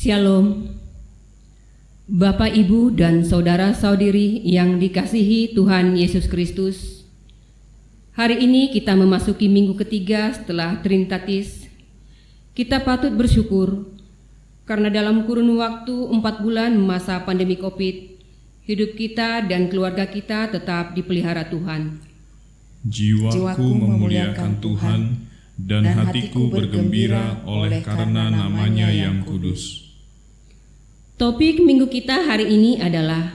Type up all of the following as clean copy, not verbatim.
Shalom, Bapak, Ibu, dan saudara-saudari yang dikasihi Tuhan Yesus Kristus. Hari ini kita memasuki minggu ketiga setelah Trinitatis. Kita patut bersyukur karena dalam kurun waktu 4 bulan masa pandemi COVID, hidup kita dan keluarga kita tetap dipelihara Tuhan. Jiwaku memuliakan Tuhan, dan hatiku bergembira oleh karena namanya yang kudus. Topik minggu kita hari ini adalah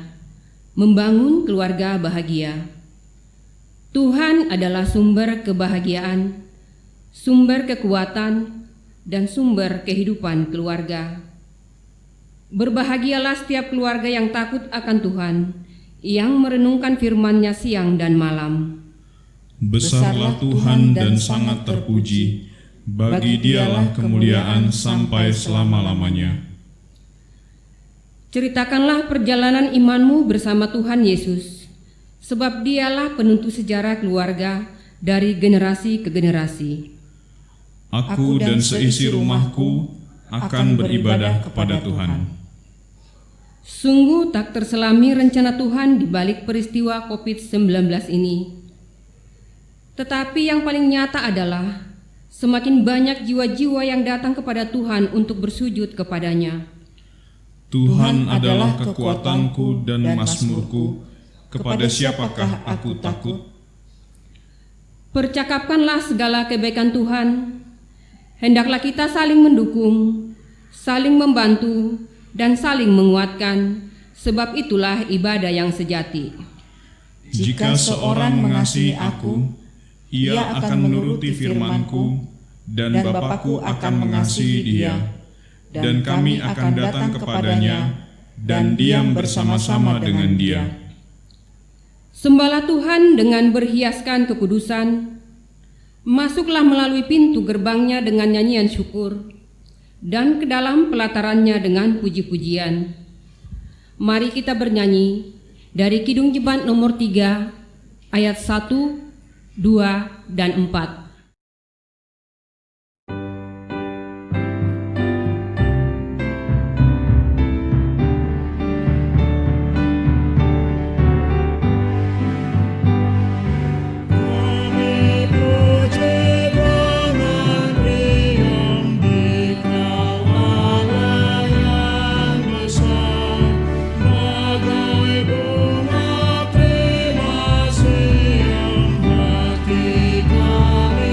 membangun keluarga bahagia. Tuhan adalah sumber kebahagiaan, sumber kekuatan, dan sumber kehidupan keluarga. Berbahagialah setiap keluarga yang takut akan Tuhan, yang merenungkan firman-Nya siang dan malam. Besarlah Tuhan dan sangat terpuji, bagi Dialah kemuliaan sampai selama-lamanya. Ceritakanlah perjalanan imanmu bersama Tuhan Yesus, sebab Dialah penuntut sejarah keluarga dari generasi ke generasi. Aku dan seisi rumahku akan beribadah kepada Tuhan. Sungguh tak terselami rencana Tuhan di balik peristiwa COVID-19 ini. Tetapi yang paling nyata adalah semakin banyak jiwa-jiwa yang datang kepada Tuhan untuk bersujud kepadanya. Tuhan adalah kekuatanku dan mazmurku, kepada siapakah aku takut? Percakapkanlah segala kebaikan Tuhan. Hendaklah kita saling mendukung, saling membantu, dan saling menguatkan, sebab itulah ibadah yang sejati. Jika seorang mengasihi aku, ia akan menuruti firman-Ku, dan Bapa-Ku akan mengasihi dia, dan kami akan datang kepadanya dan diam bersama-sama dengan dia. Sembahlah Tuhan dengan berhiaskan kekudusan. Masuklah melalui pintu gerbangnya dengan nyanyian syukur, dan ke dalam pelatarannya dengan puji-pujian. Mari kita bernyanyi dari Kidung Jemaat nomor 3, ayat 1, 2, dan 4. Kami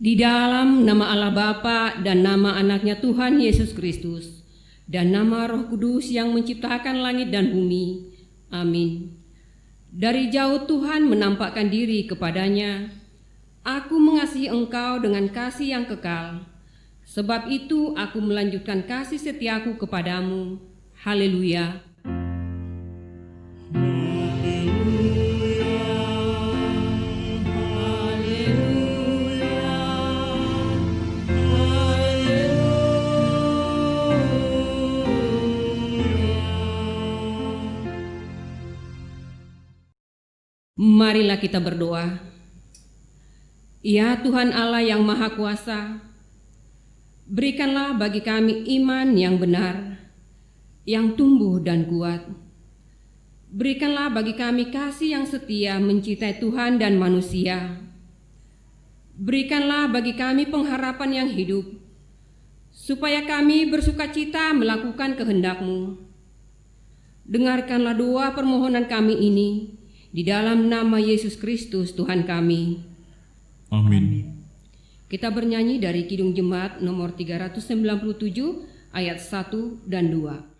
Di dalam nama Allah Bapa dan nama anaknya Tuhan Yesus Kristus dan nama Roh Kudus yang menciptakan langit dan bumi. Amin. Dari jauh Tuhan menampakkan diri kepadanya. Aku mengasihi engkau dengan kasih yang kekal. Sebab itu aku melanjutkan kasih setiaku kepadamu. Haleluya. Marilah kita berdoa. Ya Tuhan Allah yang Maha Kuasa, berikanlah bagi kami iman yang benar, yang tumbuh dan kuat. Berikanlah bagi kami kasih yang setia mencintai Tuhan dan manusia. Berikanlah bagi kami pengharapan yang hidup, supaya kami bersukacita melakukan kehendak-Mu. Dengarkanlah doa permohonan kami ini, di dalam nama Yesus Kristus Tuhan kami. Amin. Kita bernyanyi dari Kidung Jemaat nomor 397 ayat 1 dan 2.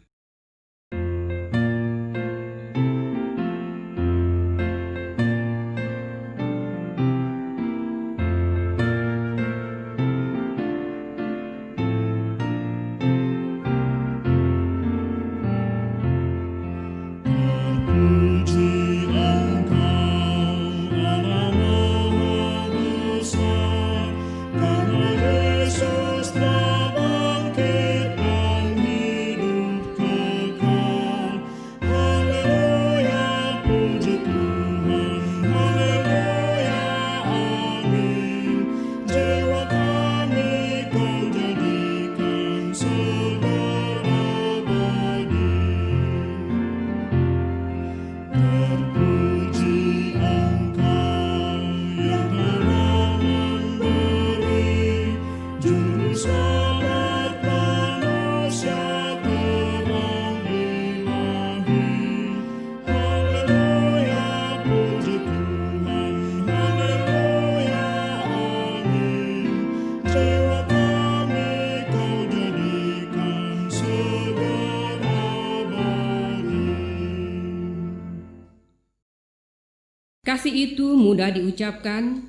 Kasih itu mudah diucapkan,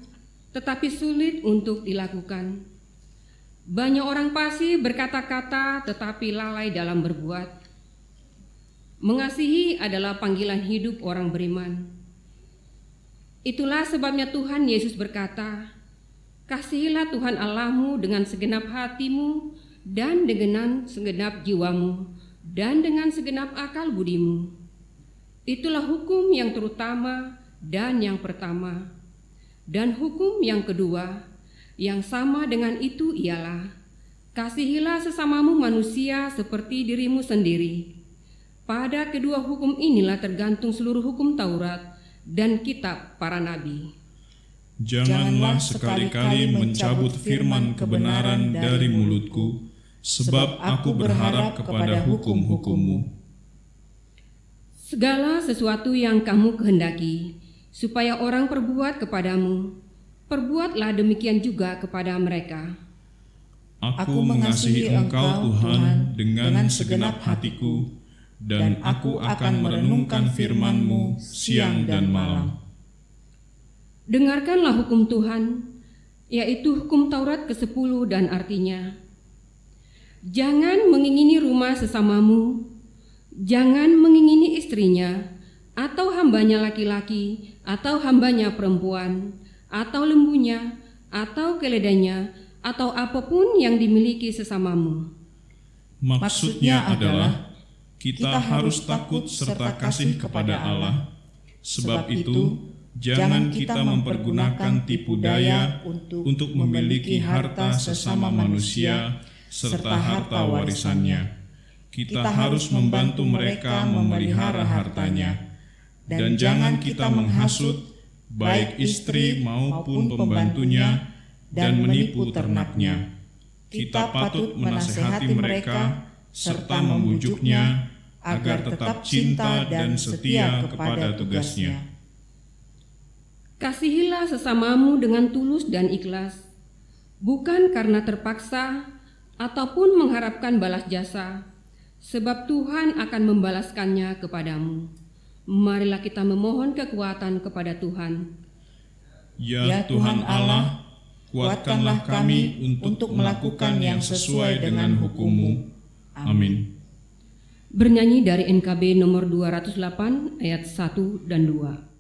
tetapi sulit untuk dilakukan. Banyak orang pasti berkata-kata tetapi lalai dalam berbuat. Mengasihi adalah panggilan hidup orang beriman. Itulah sebabnya Tuhan Yesus berkata, "Kasihilah Tuhan Allahmu dengan segenap hatimu dan dengan segenap jiwamu dan dengan segenap akal budimu." Itulah hukum yang terutama dan yang pertama. Dan hukum yang kedua, yang sama dengan itu ialah, kasihilah sesamamu manusia seperti dirimu sendiri. Pada kedua hukum inilah tergantung seluruh hukum Taurat dan kitab para nabi. Janganlah sekali-kali mencabut firman kebenaran dari mulutku, sebab aku berharap kepada hukum-hukum-Mu. Segala sesuatu yang kamu kehendaki, supaya orang perbuat kepadamu, perbuatlah demikian juga kepada mereka. Aku mengasihi Engkau Tuhan dengan segenap hatiku, dan aku akan merenungkan firman-Mu siang dan malam. Dengarkanlah hukum Tuhan, yaitu hukum Taurat ke-10 dan artinya, jangan mengingini rumah sesamamu, jangan mengingini istrinya, atau hambanya laki-laki, atau hambanya perempuan, atau lembunya, atau keledainya, atau apapun yang dimiliki sesamamu. Maksudnya adalah, kita harus takut serta kasih kepada Allah. Sebab itu, jangan kita mempergunakan tipu daya untuk memiliki harta sesama manusia serta harta warisannya. Kita harus membantu mereka memelihara hartanya. Dan jangan kita menghasut baik istri maupun pembantunya dan menipu ternaknya. Kita patut menasehati mereka serta membujuknya agar tetap cinta dan setia kepada tugasnya. Kasihilah sesamamu dengan tulus dan ikhlas. bukan karena terpaksa ataupun mengharapkan balas jasa, sebab Tuhan akan membalaskannya kepadamu. Marilah kita memohon kekuatan kepada Tuhan. Ya Tuhan Allah, kuatkanlah kami untuk melakukan yang sesuai dengan hukum-Mu. Amin. Bernyanyi dari NKB nomor 208 ayat 1 dan 2.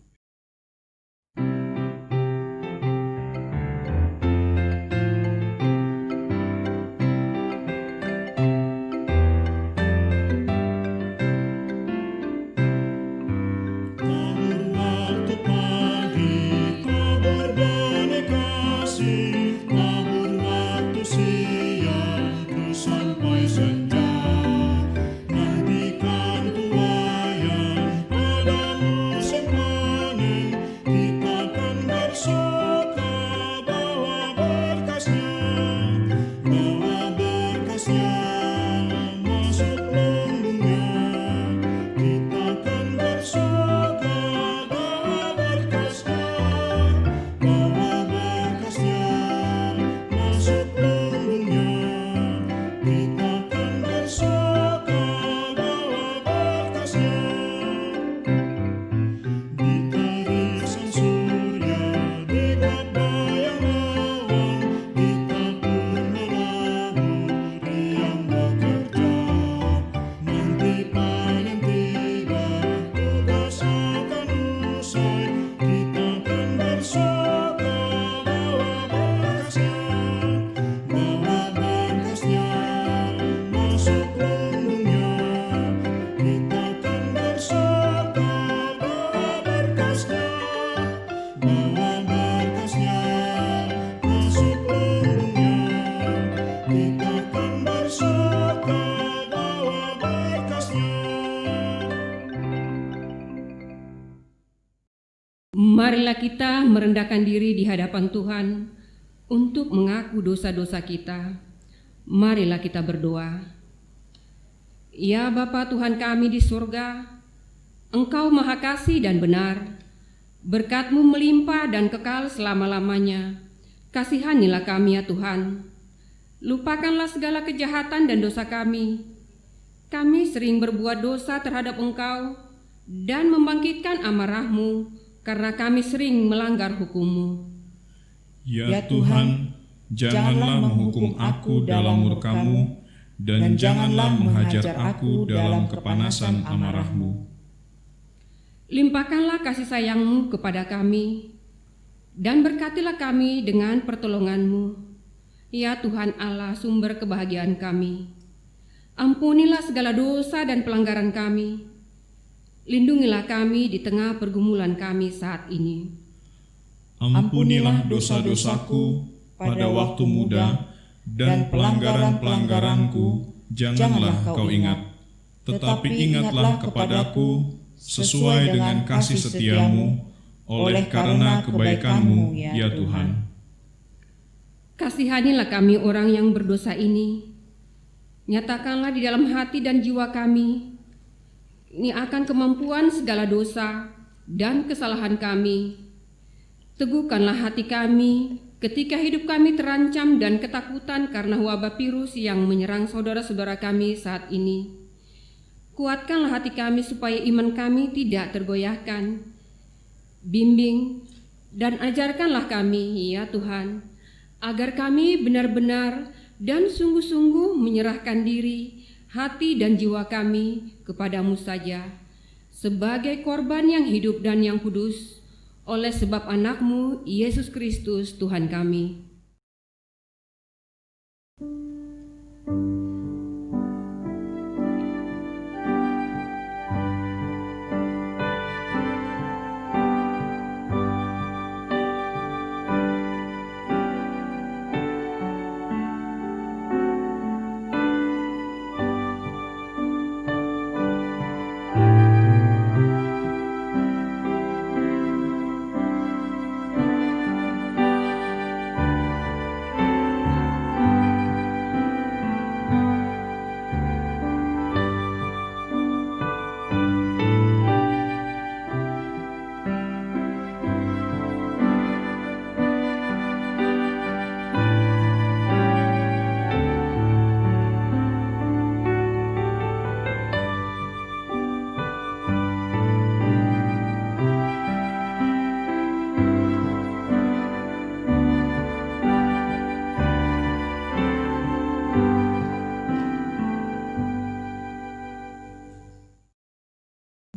Marilah kita merendahkan diri di hadapan Tuhan untuk mengaku dosa-dosa kita. Marilah kita berdoa. Ya Bapa Tuhan kami di surga, Engkau Maha Kasih dan benar. Berkat-Mu melimpah dan kekal selama-lamanya. Kasihanilah kami ya Tuhan. Lupakanlah segala kejahatan dan dosa kami. Kami sering berbuat dosa terhadap Engkau dan membangkitkan amarah-Mu, karena kami sering melanggar hukum-Mu. Ya Tuhan, janganlah menghukum aku dalam murka-Mu, dan janganlah menghajar aku dalam kepanasan amarah-Mu. Limpahkanlah kasih sayang-Mu kepada kami, dan berkatilah kami dengan pertolongan-Mu. Ya Tuhan Allah, sumber kebahagiaan kami. Ampunilah segala dosa dan pelanggaran kami. Lindungilah kami di tengah pergumulan kami saat ini. Ampunilah dosa-dosaku pada waktu muda, dan pelanggaran-pelanggaranku janganlah Kau ingat. Tetapi ingatlah kepadaku sesuai dengan kasih setia-Mu, oleh karena kebaikan-Mu, ya Tuhan. Kasihanilah kami orang yang berdosa ini. Nyatakanlah di dalam hati dan jiwa kami ini akan kemampuan segala dosa dan kesalahan kami. Teguhkanlah hati kami ketika hidup kami terancam dan ketakutan karena wabah virus yang menyerang saudara-saudara kami saat ini. Kuatkanlah hati kami supaya iman kami tidak tergoyahkan. Bimbing dan ajarkanlah kami, ya Tuhan, agar kami benar-benar dan sungguh-sungguh menyerahkan diri, hati dan jiwa kami kepadamu saja, sebagai korban yang hidup dan yang kudus, oleh sebab anak-Mu, Yesus Kristus, Tuhan kami.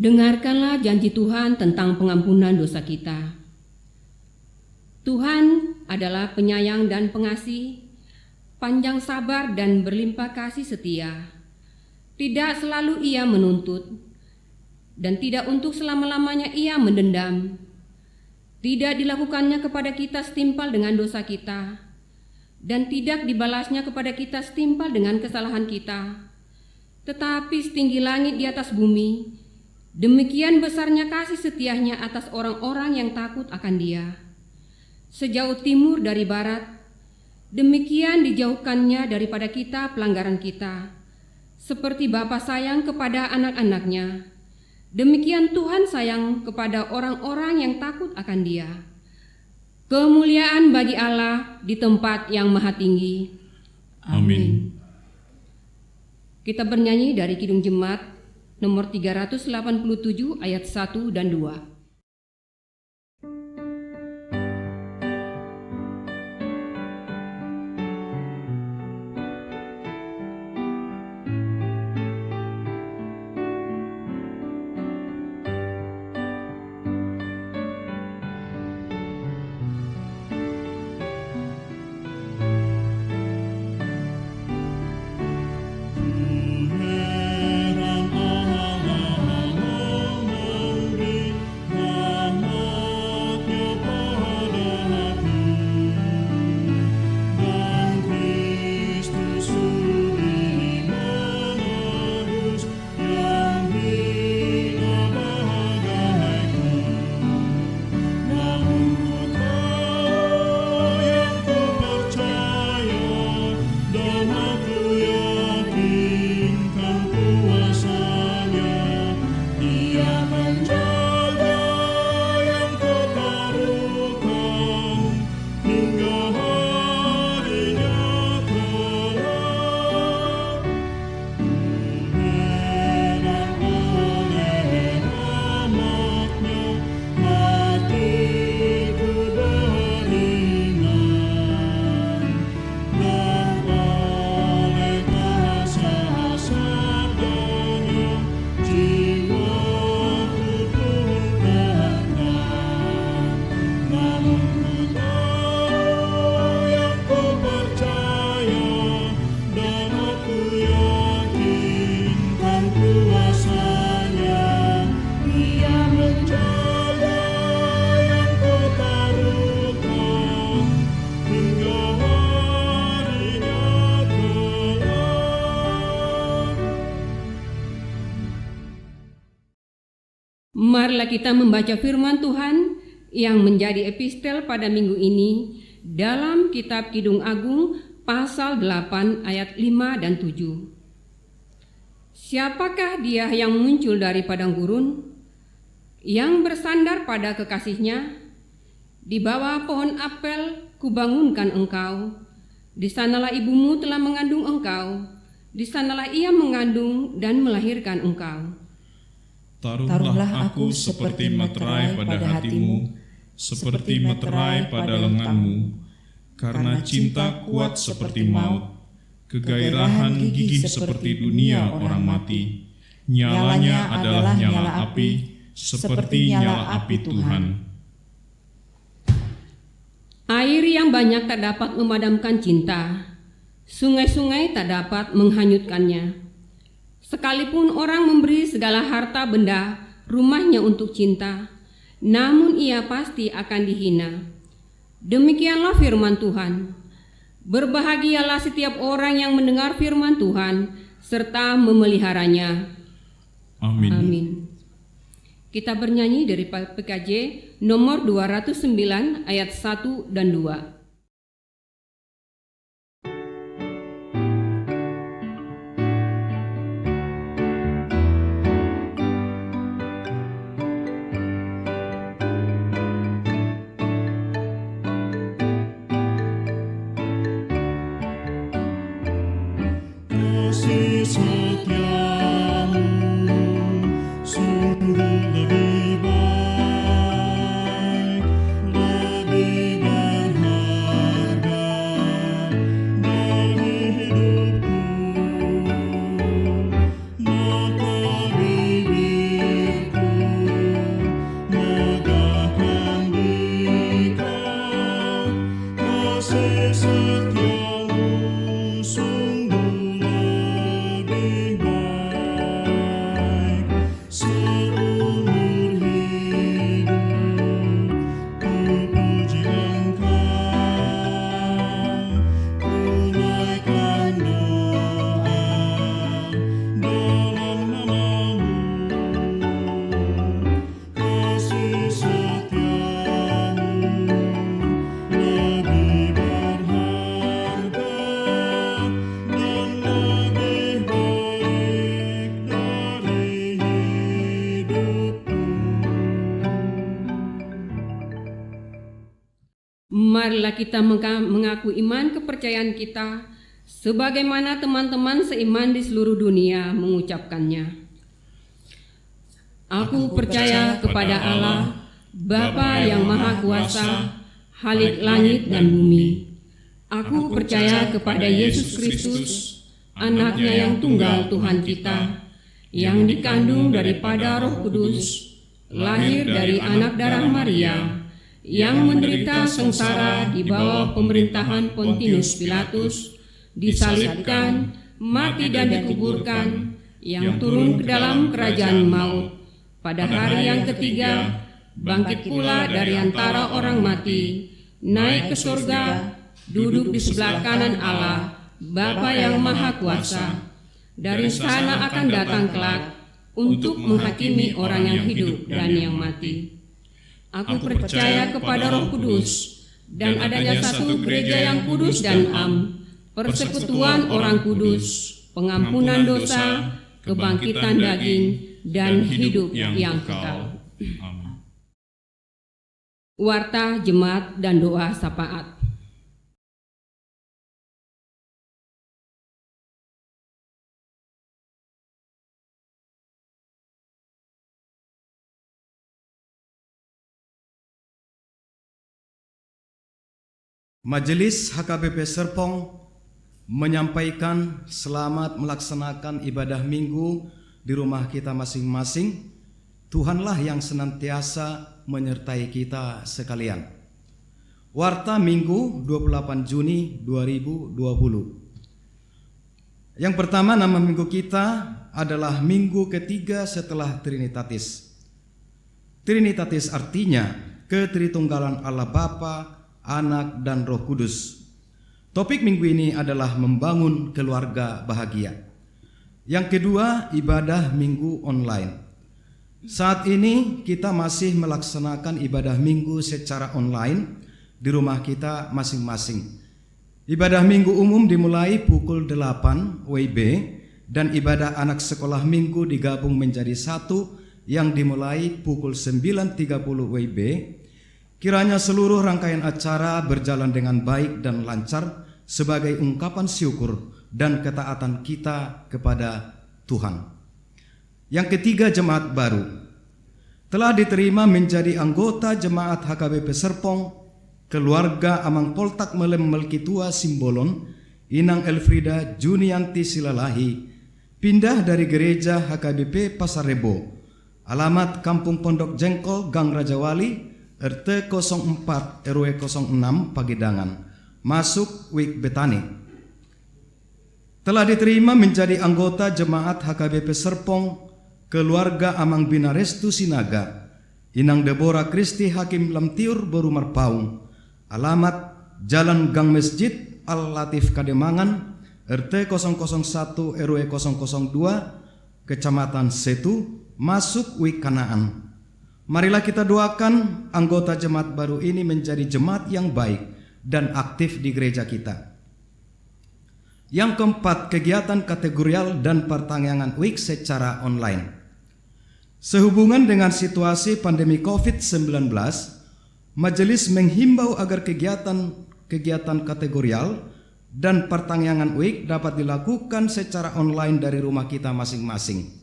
Dengarkanlah janji Tuhan tentang pengampunan dosa kita. Tuhan adalah penyayang dan pengasih, panjang sabar dan berlimpah kasih setia. Tidak selalu Ia menuntut, dan tidak untuk selama-lamanya Ia mendendam. Tidak dilakukannya kepada kita setimpal dengan dosa kita, dan tidak dibalasnya kepada kita setimpal dengan kesalahan kita. Tetapi setinggi langit di atas bumi, demikian besarnya kasih setianya atas orang-orang yang takut akan Dia. Sejauh timur dari barat, demikian dijauhkannya daripada kita pelanggaran kita. Seperti Bapa sayang kepada anak-anaknya, demikian Tuhan sayang kepada orang-orang yang takut akan Dia. Kemuliaan bagi Allah di tempat yang maha tinggi. Amin. Kita bernyanyi dari Kidung Jemaat nomor 387 ayat 1 dan 2. Marilah kita membaca firman Tuhan yang menjadi epistel pada minggu ini dalam kitab Kidung Agung pasal 8 ayat 5 dan 7. Siapakah dia yang muncul dari padang gurun, yang bersandar pada kekasihnya? Di bawah pohon apel kubangunkan engkau, di sanalah ibumu telah mengandung engkau, di sanalah ia mengandung dan melahirkan engkau. Taruhlah aku seperti meterai pada hatimu, seperti meterai pada lenganmu, karena cinta kuat seperti maut, kegairahan gigih seperti dunia orang mati. Nyalanya adalah nyala api, seperti nyala api Tuhan. Air yang banyak tak dapat memadamkan cinta, sungai-sungai tak dapat menghanyutkannya. Sekalipun orang memberi segala harta benda rumahnya untuk cinta, namun ia pasti akan dihina. Demikianlah firman Tuhan. Berbahagialah setiap orang yang mendengar firman Tuhan serta memeliharanya. Amin. Amin. Kita bernyanyi dari PKJ nomor 209 ayat 1 dan 2. Lebih berharga marilah kita mengaku iman kepercayaan kita sebagaimana teman-teman seiman di seluruh dunia mengucapkannya. Aku percaya kepada Allah, Bapa yang Maha Kuasa, Khalik langit dan bumi. Aku percaya kepada Yesus Kristus, Anak-Nya yang tunggal Tuhan kita, yang dikandung daripada Roh Kudus, lahir dari anak darah Maria, yang menderita sengsara di bawah pemerintahan Pontius Pilatus, disalibkan, mati dan dikuburkan, yang turun ke dalam kerajaan maut. Pada hari yang ketiga, bangkit pula dari antara orang mati, naik ke surga, duduk di sebelah kanan Allah, Bapa yang Maha Kuasa. Dari sana akan datang kelak untuk menghakimi orang yang hidup dan yang mati. Aku percaya kepada Roh Kudus dan adanya satu gereja yang kudus dan am, persekutuan orang kudus, pengampunan dosa, kebangkitan daging, dan hidup yang kekal. Amin. Warta Jemaat dan doa syafaat. Majelis HKBP Serpong menyampaikan selamat melaksanakan ibadah minggu di rumah kita masing-masing. Tuhanlah yang senantiasa menyertai kita sekalian. Warta Minggu 28 Juni 2020. Yang pertama, nama minggu kita adalah minggu ketiga setelah Trinitatis. Trinitatis artinya ketritunggalan Allah Bapa, Anak, dan Roh Kudus. Topik minggu ini adalah membangun keluarga bahagia. Yang kedua, ibadah minggu online. Saat ini kita masih melaksanakan ibadah minggu secara online di rumah kita masing-masing. Ibadah minggu umum dimulai pukul 8 WIB dan ibadah anak sekolah minggu digabung menjadi satu yang dimulai pukul 9.30 WIB. Kiranya seluruh rangkaian acara berjalan dengan baik dan lancar sebagai ungkapan syukur dan ketaatan kita kepada Tuhan. Yang ketiga, jemaat baru telah diterima menjadi anggota jemaat HKBP Serpong, keluarga Amang Poltak Melem Melkitua Simbolon, Inang Elfrida Junianti Silalahi, pindah dari gereja HKBP Pasar Rebo, alamat Kampung Pondok Jengkol, Gang Rajawali, RT 04 RW 06 Pagedangan, masuk Wik Betani. Telah diterima menjadi anggota jemaat HKBP Serpong, keluarga Amang Binarestu Sinaga, Inang Deborah Kristi Hakim Lamtiur Baru Marpaung, alamat Jalan Gang Masjid Al-Latif Kademangan, RT 001 RW 002 Kecamatan Setu, masuk Wik Kanaan. Marilah kita doakan anggota jemaat baru ini menjadi jemaat yang baik dan aktif di gereja kita. Yang keempat, kegiatan kategorial dan pertanyaan week secara online. Sehubungan dengan situasi pandemi COVID-19, majelis menghimbau agar kegiatan kategorial dan pertanyaan week dapat dilakukan secara online dari rumah kita masing-masing.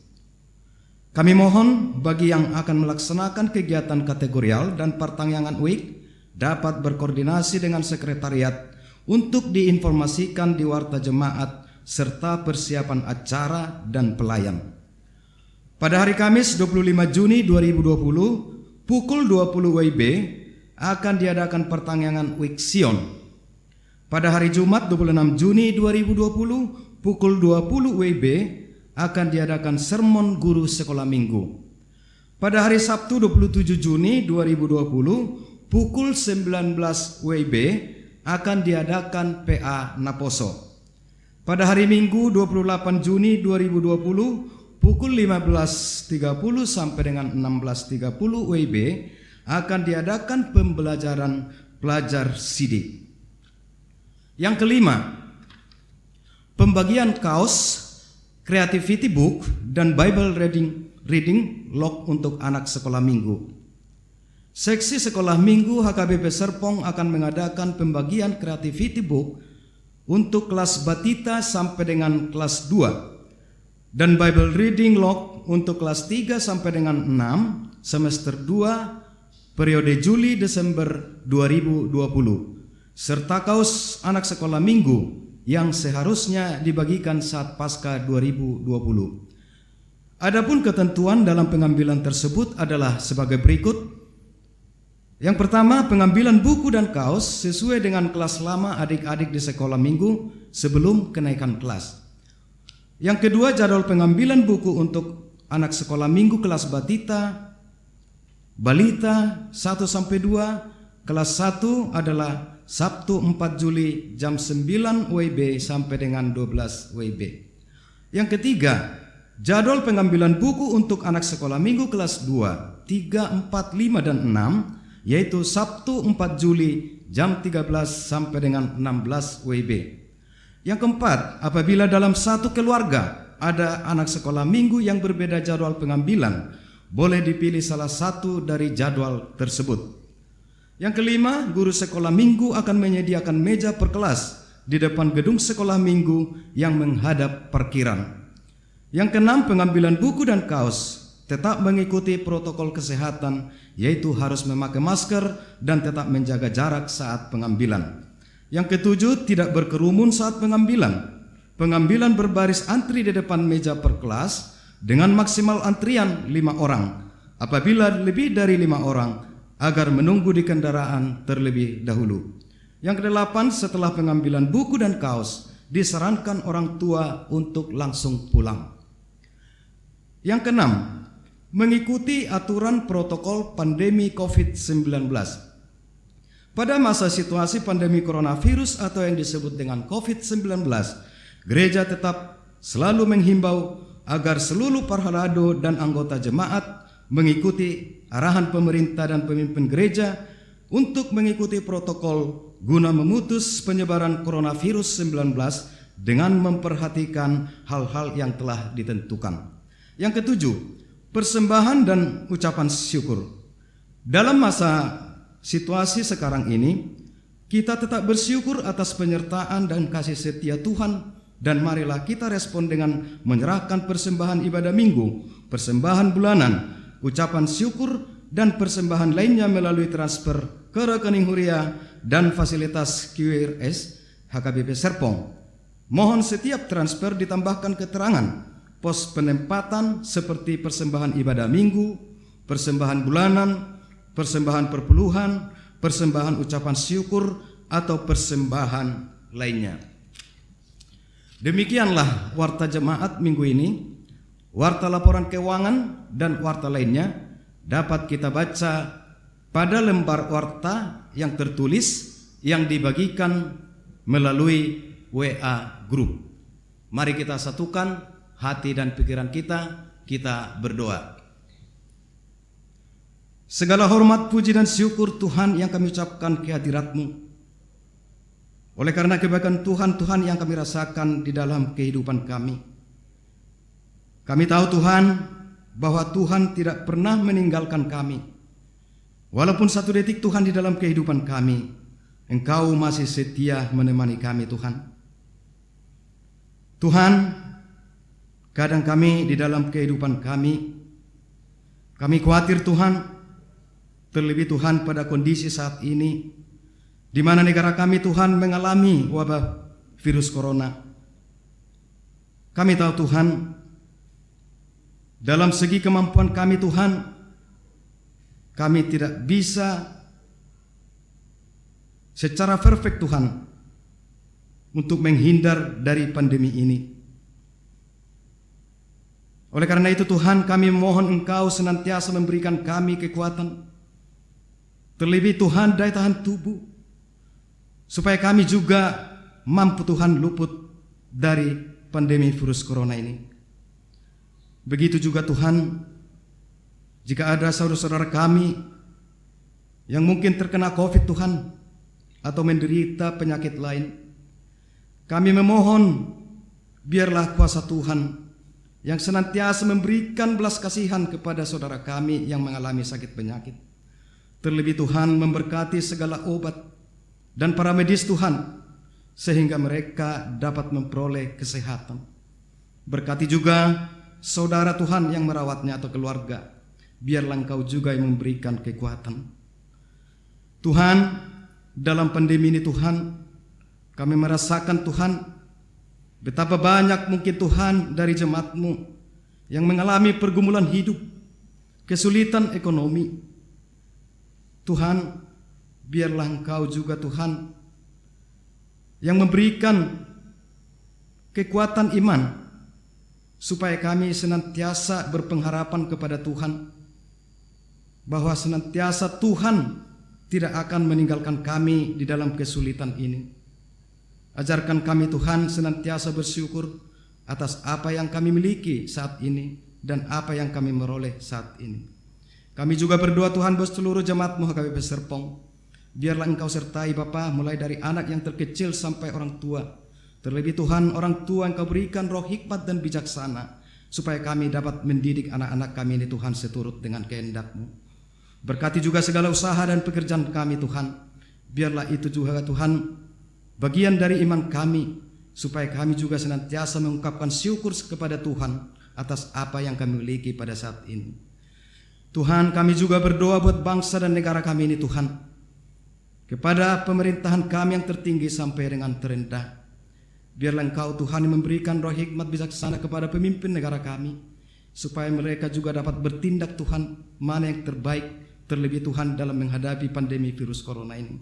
Kami mohon bagi yang akan melaksanakan kegiatan kategorial dan pertanyaan week dapat berkoordinasi dengan sekretariat untuk diinformasikan di warta jemaat serta persiapan acara dan pelayan. Pada hari Kamis 25 Juni 2020 pukul 20 WIB akan diadakan pertanyaan week Sion. Pada hari Jumat 26 Juni 2020 pukul 20 WIB akan diadakan sermon guru sekolah minggu. Pada hari Sabtu 27 Juni 2020 pukul 19 WIB akan diadakan PA Naposo. Pada hari Minggu 28 Juni 2020 pukul 15.30 sampai dengan 16.30 WIB akan diadakan pembelajaran pelajar sidik. Yang kelima, pembagian kaos, creativity book, dan Bible reading log untuk anak sekolah minggu. Seksi Sekolah Minggu HKBP Serpong akan mengadakan pembagian creativity book untuk kelas batita sampai dengan kelas 2 dan Bible reading log untuk kelas 3 sampai dengan 6 semester 2 periode Juli-Desember 2020 serta kaos anak sekolah minggu yang seharusnya dibagikan saat Paskah 2020. Adapun ketentuan dalam pengambilan tersebut adalah sebagai berikut. Yang pertama, pengambilan buku dan kaos sesuai dengan kelas lama adik-adik di sekolah minggu sebelum kenaikan kelas. Yang kedua, jadwal pengambilan buku untuk anak sekolah minggu kelas batita, balita 1-2, kelas 1 adalah Sabtu 4 Juli jam 9 WIB sampai dengan 12 WIB. Yang ketiga, jadwal pengambilan buku untuk anak sekolah minggu kelas 2, 3, 4, 5, dan 6 yaitu Sabtu 4 Juli jam 13 sampai dengan 16 WIB. Yang keempat, apabila dalam satu keluarga ada anak sekolah minggu yang berbeda jadwal pengambilan, boleh dipilih salah satu dari jadwal tersebut. Yang kelima, guru sekolah minggu akan menyediakan meja per kelas di depan gedung sekolah minggu yang menghadap parkiran. Yang keenam, pengambilan buku dan kaos tetap mengikuti protokol kesehatan, yaitu harus memakai masker dan tetap menjaga jarak saat pengambilan. Yang ketujuh, tidak berkerumun saat pengambilan. Pengambilan berbaris antri di depan meja per kelas dengan maksimal antrian 5 orang. Apabila lebih dari 5 orang, agar menunggu di kendaraan terlebih dahulu. Yang kedelapan, setelah pengambilan buku dan kaos, disarankan orang tua untuk langsung pulang. Yang keenam, mengikuti aturan protokol pandemi COVID-19. Pada masa situasi pandemi coronavirus atau yang disebut dengan COVID-19, gereja tetap selalu menghimbau agar seluruh parhalado dan anggota jemaat mengikuti arahan pemerintah dan pemimpin gereja untuk mengikuti protokol guna memutus penyebaran coronavirus 19 dengan memperhatikan hal-hal yang telah ditentukan. Yang ketujuh, persembahan dan ucapan syukur. Dalam masa situasi sekarang ini, kita tetap bersyukur atas penyertaan dan kasih setia Tuhan, dan marilah kita respon dengan menyerahkan persembahan ibadah minggu, persembahan bulanan, ucapan syukur, dan persembahan lainnya melalui transfer ke rekening Huria dan fasilitas QRS HKBP Serpong. Mohon setiap transfer ditambahkan keterangan pos penempatan seperti persembahan ibadah minggu, persembahan bulanan, persembahan perpuluhan, persembahan ucapan syukur, atau persembahan lainnya. Demikianlah warta jemaat minggu ini. Warta laporan keuangan dan warta lainnya dapat kita baca pada lembar warta yang tertulis yang dibagikan melalui WA Group. Mari kita satukan hati dan pikiran kita berdoa. Segala hormat, puji dan syukur Tuhan yang kami ucapkan kehadirat-Mu. Oleh karena kebaikan Tuhan yang kami rasakan di dalam kehidupan kami. Kami tahu Tuhan bahwa Tuhan tidak pernah meninggalkan kami. Walaupun satu detik Tuhan di dalam kehidupan kami, Engkau masih setia menemani kami Tuhan. Tuhan, kadang kami di dalam kehidupan kami khawatir Tuhan, terlebih Tuhan pada kondisi saat ini, di mana negara kami Tuhan mengalami wabah virus corona. Kami tahu Tuhan, dalam segi kemampuan kami Tuhan, kami tidak bisa secara perfect Tuhan untuk menghindar dari pandemi ini. Oleh karena itu Tuhan, kami mohon Engkau senantiasa memberikan kami kekuatan, terlebih Tuhan daya tahan tubuh, supaya kami juga mampu Tuhan luput dari pandemi virus corona ini. Begitu juga Tuhan, jika ada saudara-saudara kami yang mungkin terkena COVID Tuhan, atau menderita penyakit lain, kami memohon biarlah kuasa Tuhan yang senantiasa memberikan belas kasihan kepada saudara kami yang mengalami sakit penyakit. Terlebih Tuhan memberkati segala obat dan para medis Tuhan, sehingga mereka dapat memperoleh kesehatan. Berkati juga saudara Tuhan yang merawatnya atau keluarga, biarlah Engkau juga yang memberikan kekuatan. Tuhan, dalam pandemi ini Tuhan, kami merasakan Tuhan, betapa banyak mungkin Tuhan dari jemaat-Mu yang mengalami pergumulan hidup, kesulitan ekonomi. Tuhan, biarlah Engkau juga Tuhan yang memberikan kekuatan iman, supaya kami senantiasa berpengharapan kepada Tuhan, bahwa senantiasa Tuhan tidak akan meninggalkan kami di dalam kesulitan ini. Ajarkan kami Tuhan senantiasa bersyukur atas apa yang kami miliki saat ini dan apa yang kami meroleh saat ini. Kami juga berdoa Tuhan buat seluruh jemaat-Mu HKBP Serpong. Biarlah Engkau sertai Bapa, mulai dari anak yang terkecil sampai orang tua. Terlebih Tuhan, orang tua Engkau berikan roh hikmat dan bijaksana, supaya kami dapat mendidik anak-anak kami ini Tuhan seturut dengan kehendak-Mu. Berkati juga segala usaha dan pekerjaan kami Tuhan. Biarlah itu juga Tuhan bagian dari iman kami, supaya kami juga senantiasa mengungkapkan syukur kepada Tuhan atas apa yang kami miliki pada saat ini. Tuhan, kami juga berdoa buat bangsa dan negara kami ini Tuhan, kepada pemerintahan kami yang tertinggi sampai dengan terendah. Biarlah Engkau Tuhan yang memberikan roh hikmat bijaksana kepada pemimpin negara kami, supaya mereka juga dapat bertindak Tuhan mana yang terbaik, terlebih Tuhan dalam menghadapi pandemi virus corona ini.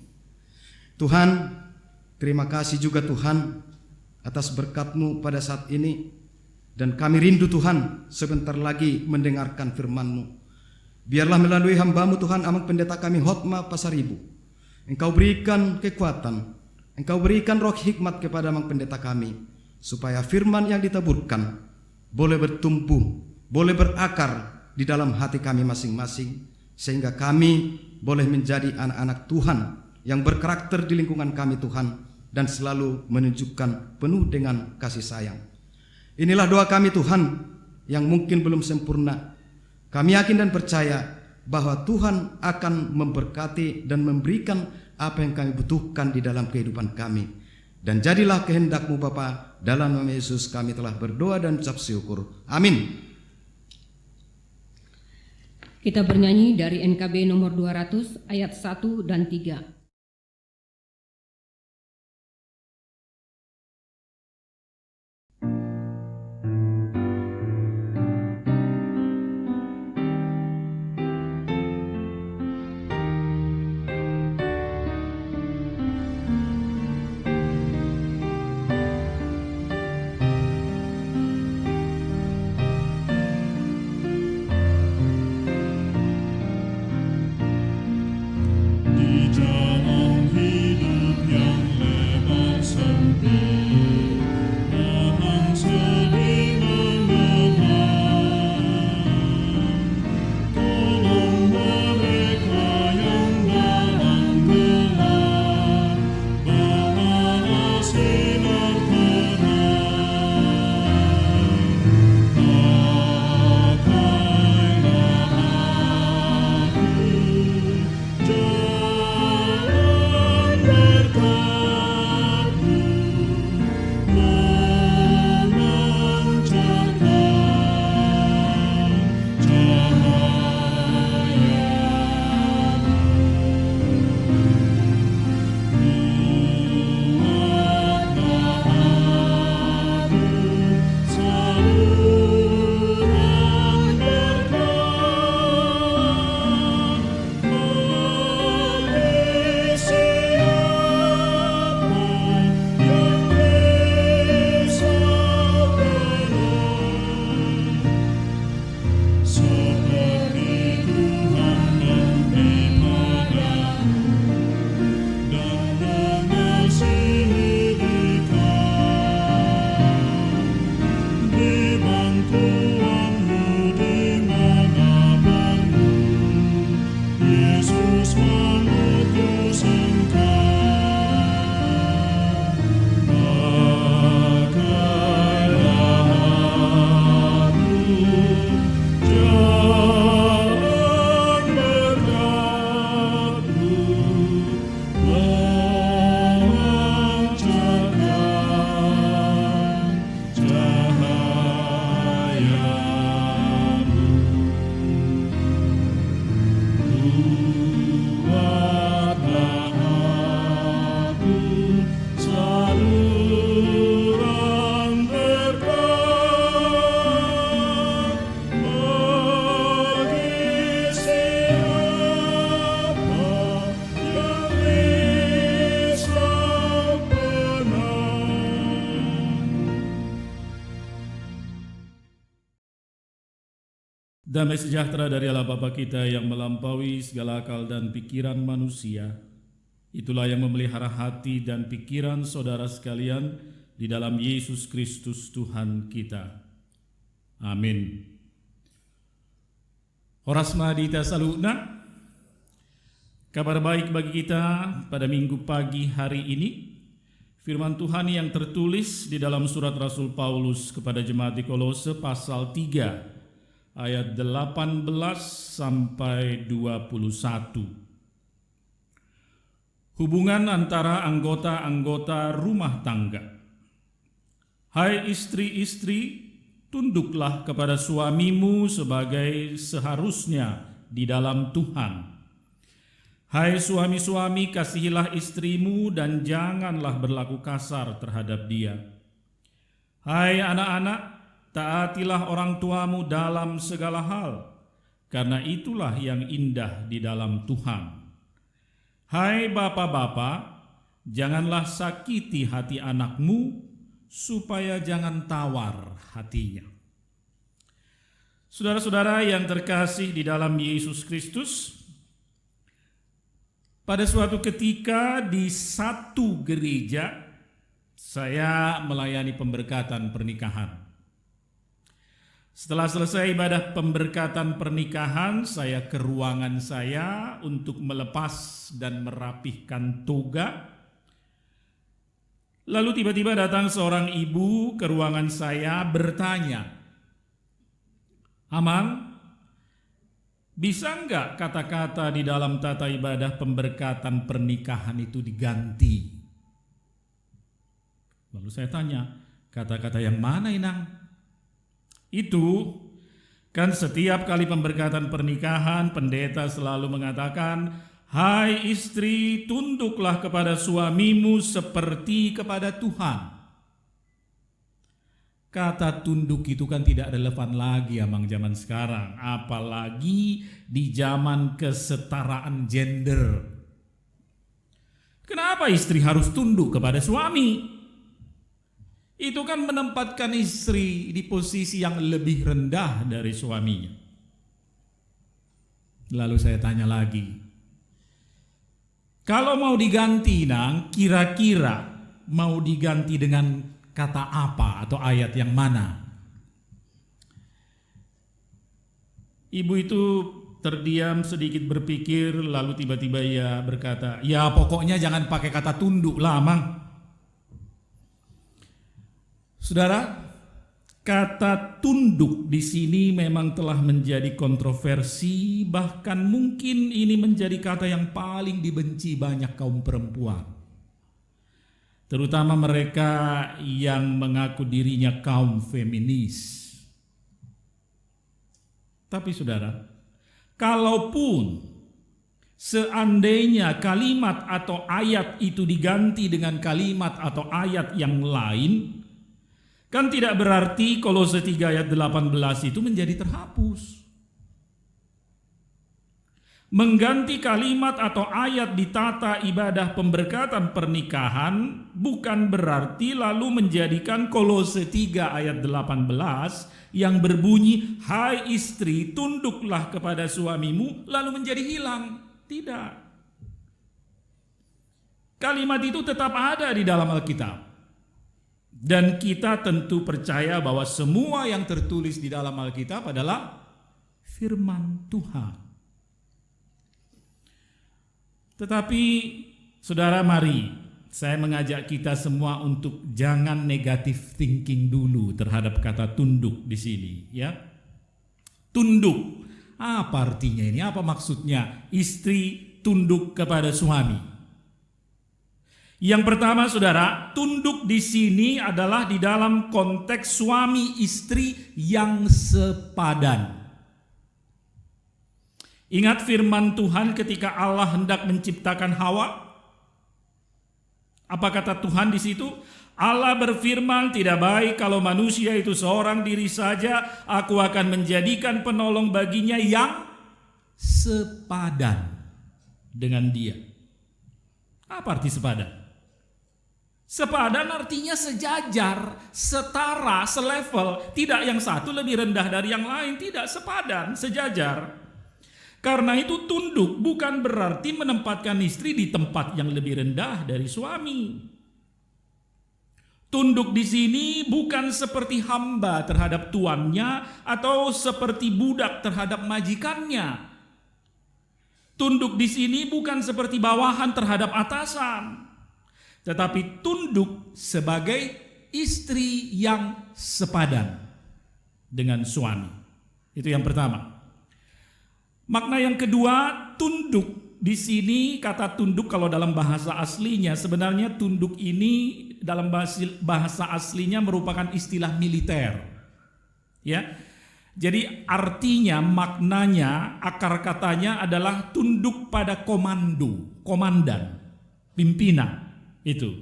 Tuhan, terima kasih juga Tuhan atas berkat-Mu pada saat ini, dan kami rindu Tuhan sebentar lagi mendengarkan firman-Mu. Biarlah melalui hamba-Mu Tuhan, Amang Pendeta kami Hotma Pasaribu, Engkau berikan kekuatan, Engkau berikan roh hikmat kepada Amang Pendeta kami, supaya firman yang ditaburkan boleh bertumbuh, boleh berakar di dalam hati kami masing-masing, sehingga kami boleh menjadi anak-anak Tuhan yang berkarakter di lingkungan kami Tuhan, dan selalu menunjukkan penuh dengan kasih sayang. Inilah doa kami Tuhan yang mungkin belum sempurna. Kami yakin dan percaya bahwa Tuhan akan memberkati dan memberikan apa yang kami butuhkan di dalam kehidupan kami. Dan jadilah kehendak-Mu Bapa, dalam nama Yesus kami telah berdoa dan ucap syukur. Amin. Kita bernyanyi dari NKB nomor 200 ayat 1 dan 3. Damai sejahtera dari Allah Bapa kita yang melampaui segala akal dan pikiran manusia, itulah yang memelihara hati dan pikiran saudara sekalian di dalam Yesus Kristus Tuhan kita. Amin. Horas Madita Saluna. Kabar baik bagi kita pada minggu pagi hari ini. Firman Tuhan yang tertulis di dalam surat Rasul Paulus kepada jemaat di Kolose pasal 3 ayat 18 sampai 21. Hubungan antara anggota-anggota rumah tangga. Hai istri-istri, tunduklah kepada suamimu sebagai seharusnya di dalam Tuhan. Hai suami-suami, kasihilah istrimu dan janganlah berlaku kasar terhadap dia. Hai anak-anak, taatilah orang tuamu dalam segala hal, karena itulah yang indah di dalam Tuhan. Hai bapak-bapak, janganlah sakiti hati anakmu, supaya jangan tawar hatinya. Saudara-saudara yang terkasih di dalam Yesus Kristus, pada suatu ketika di satu gereja, saya melayani pemberkatan pernikahan. Setelah selesai ibadah pemberkatan pernikahan, saya ke ruangan saya untuk melepas dan merapihkan toga. Lalu tiba-tiba datang seorang ibu ke ruangan saya bertanya, "Amang, bisa enggak kata-kata di dalam tata ibadah pemberkatan pernikahan itu diganti?" Lalu saya tanya, "Kata-kata yang mana, Inang?" Itu kan setiap kali pemberkatan pernikahan, pendeta selalu mengatakan, "Hai istri, tunduklah kepada suamimu seperti kepada Tuhan." Kata tunduk itu kan tidak relevan lagi amang zaman sekarang, apalagi di zaman kesetaraan gender. Kenapa istri harus tunduk kepada suami? Itu kan menempatkan istri di posisi yang lebih rendah dari suaminya. Lalu saya tanya lagi, kalau mau diganti, Nang, kira-kira mau diganti dengan kata apa atau ayat yang mana? Ibu itu terdiam sedikit berpikir, lalu tiba-tiba ia berkata, "Ya pokoknya jangan pakai kata tunduk lah, Mang." Saudara, kata tunduk di sini memang telah menjadi kontroversi, bahkan mungkin ini menjadi kata yang paling dibenci banyak kaum perempuan. Terutama mereka yang mengaku dirinya kaum feminis. Tapi saudara, kalaupun seandainya kalimat atau ayat itu diganti dengan kalimat atau ayat yang lain, kan tidak berarti Kolose 3 ayat 18 itu menjadi terhapus. Mengganti kalimat atau ayat di tata ibadah pemberkatan pernikahan bukan berarti lalu menjadikan Kolose 3 ayat 18 yang berbunyi, "Hai istri, tunduklah kepada suamimu," lalu menjadi hilang. Tidak. Kalimat itu tetap ada di dalam Alkitab. Dan kita tentu percaya bahwa semua yang tertulis di dalam Alkitab adalah firman Tuhan. Tetapi saudara, mari saya mengajak kita semua untuk jangan negatif thinking dulu terhadap kata tunduk di sini, ya. Tunduk, apa artinya ini? Apa maksudnya istri tunduk kepada suami? Yang pertama, saudara, tunduk di sini adalah di dalam konteks suami istri yang sepadan. Ingat firman Tuhan ketika Allah hendak menciptakan Hawa? Apa kata Tuhan di situ? Allah berfirman, "Tidak baik kalau manusia itu seorang diri saja, aku akan menjadikan penolong baginya yang sepadan dengan dia." Apa arti sepadan? Sepadan artinya sejajar, setara, selevel. Tidak yang satu lebih rendah dari yang lain, tidak, sepadan, sejajar. Karena itu tunduk bukan berarti menempatkan istri di tempat yang lebih rendah dari suami. Tunduk di sini bukan seperti hamba terhadap tuannya atau seperti budak terhadap majikannya. Tunduk di sini bukan seperti bawahan terhadap atasan, tetapi tunduk sebagai istri yang sepadan dengan suami. Itu yang pertama. Makna yang kedua, tunduk di sini, kata tunduk kalau dalam bahasa aslinya, sebenarnya tunduk ini dalam bahasa aslinya merupakan istilah militer. Ya. Jadi artinya, maknanya, akar katanya adalah tunduk pada komando, komandan, pimpinan. Itu.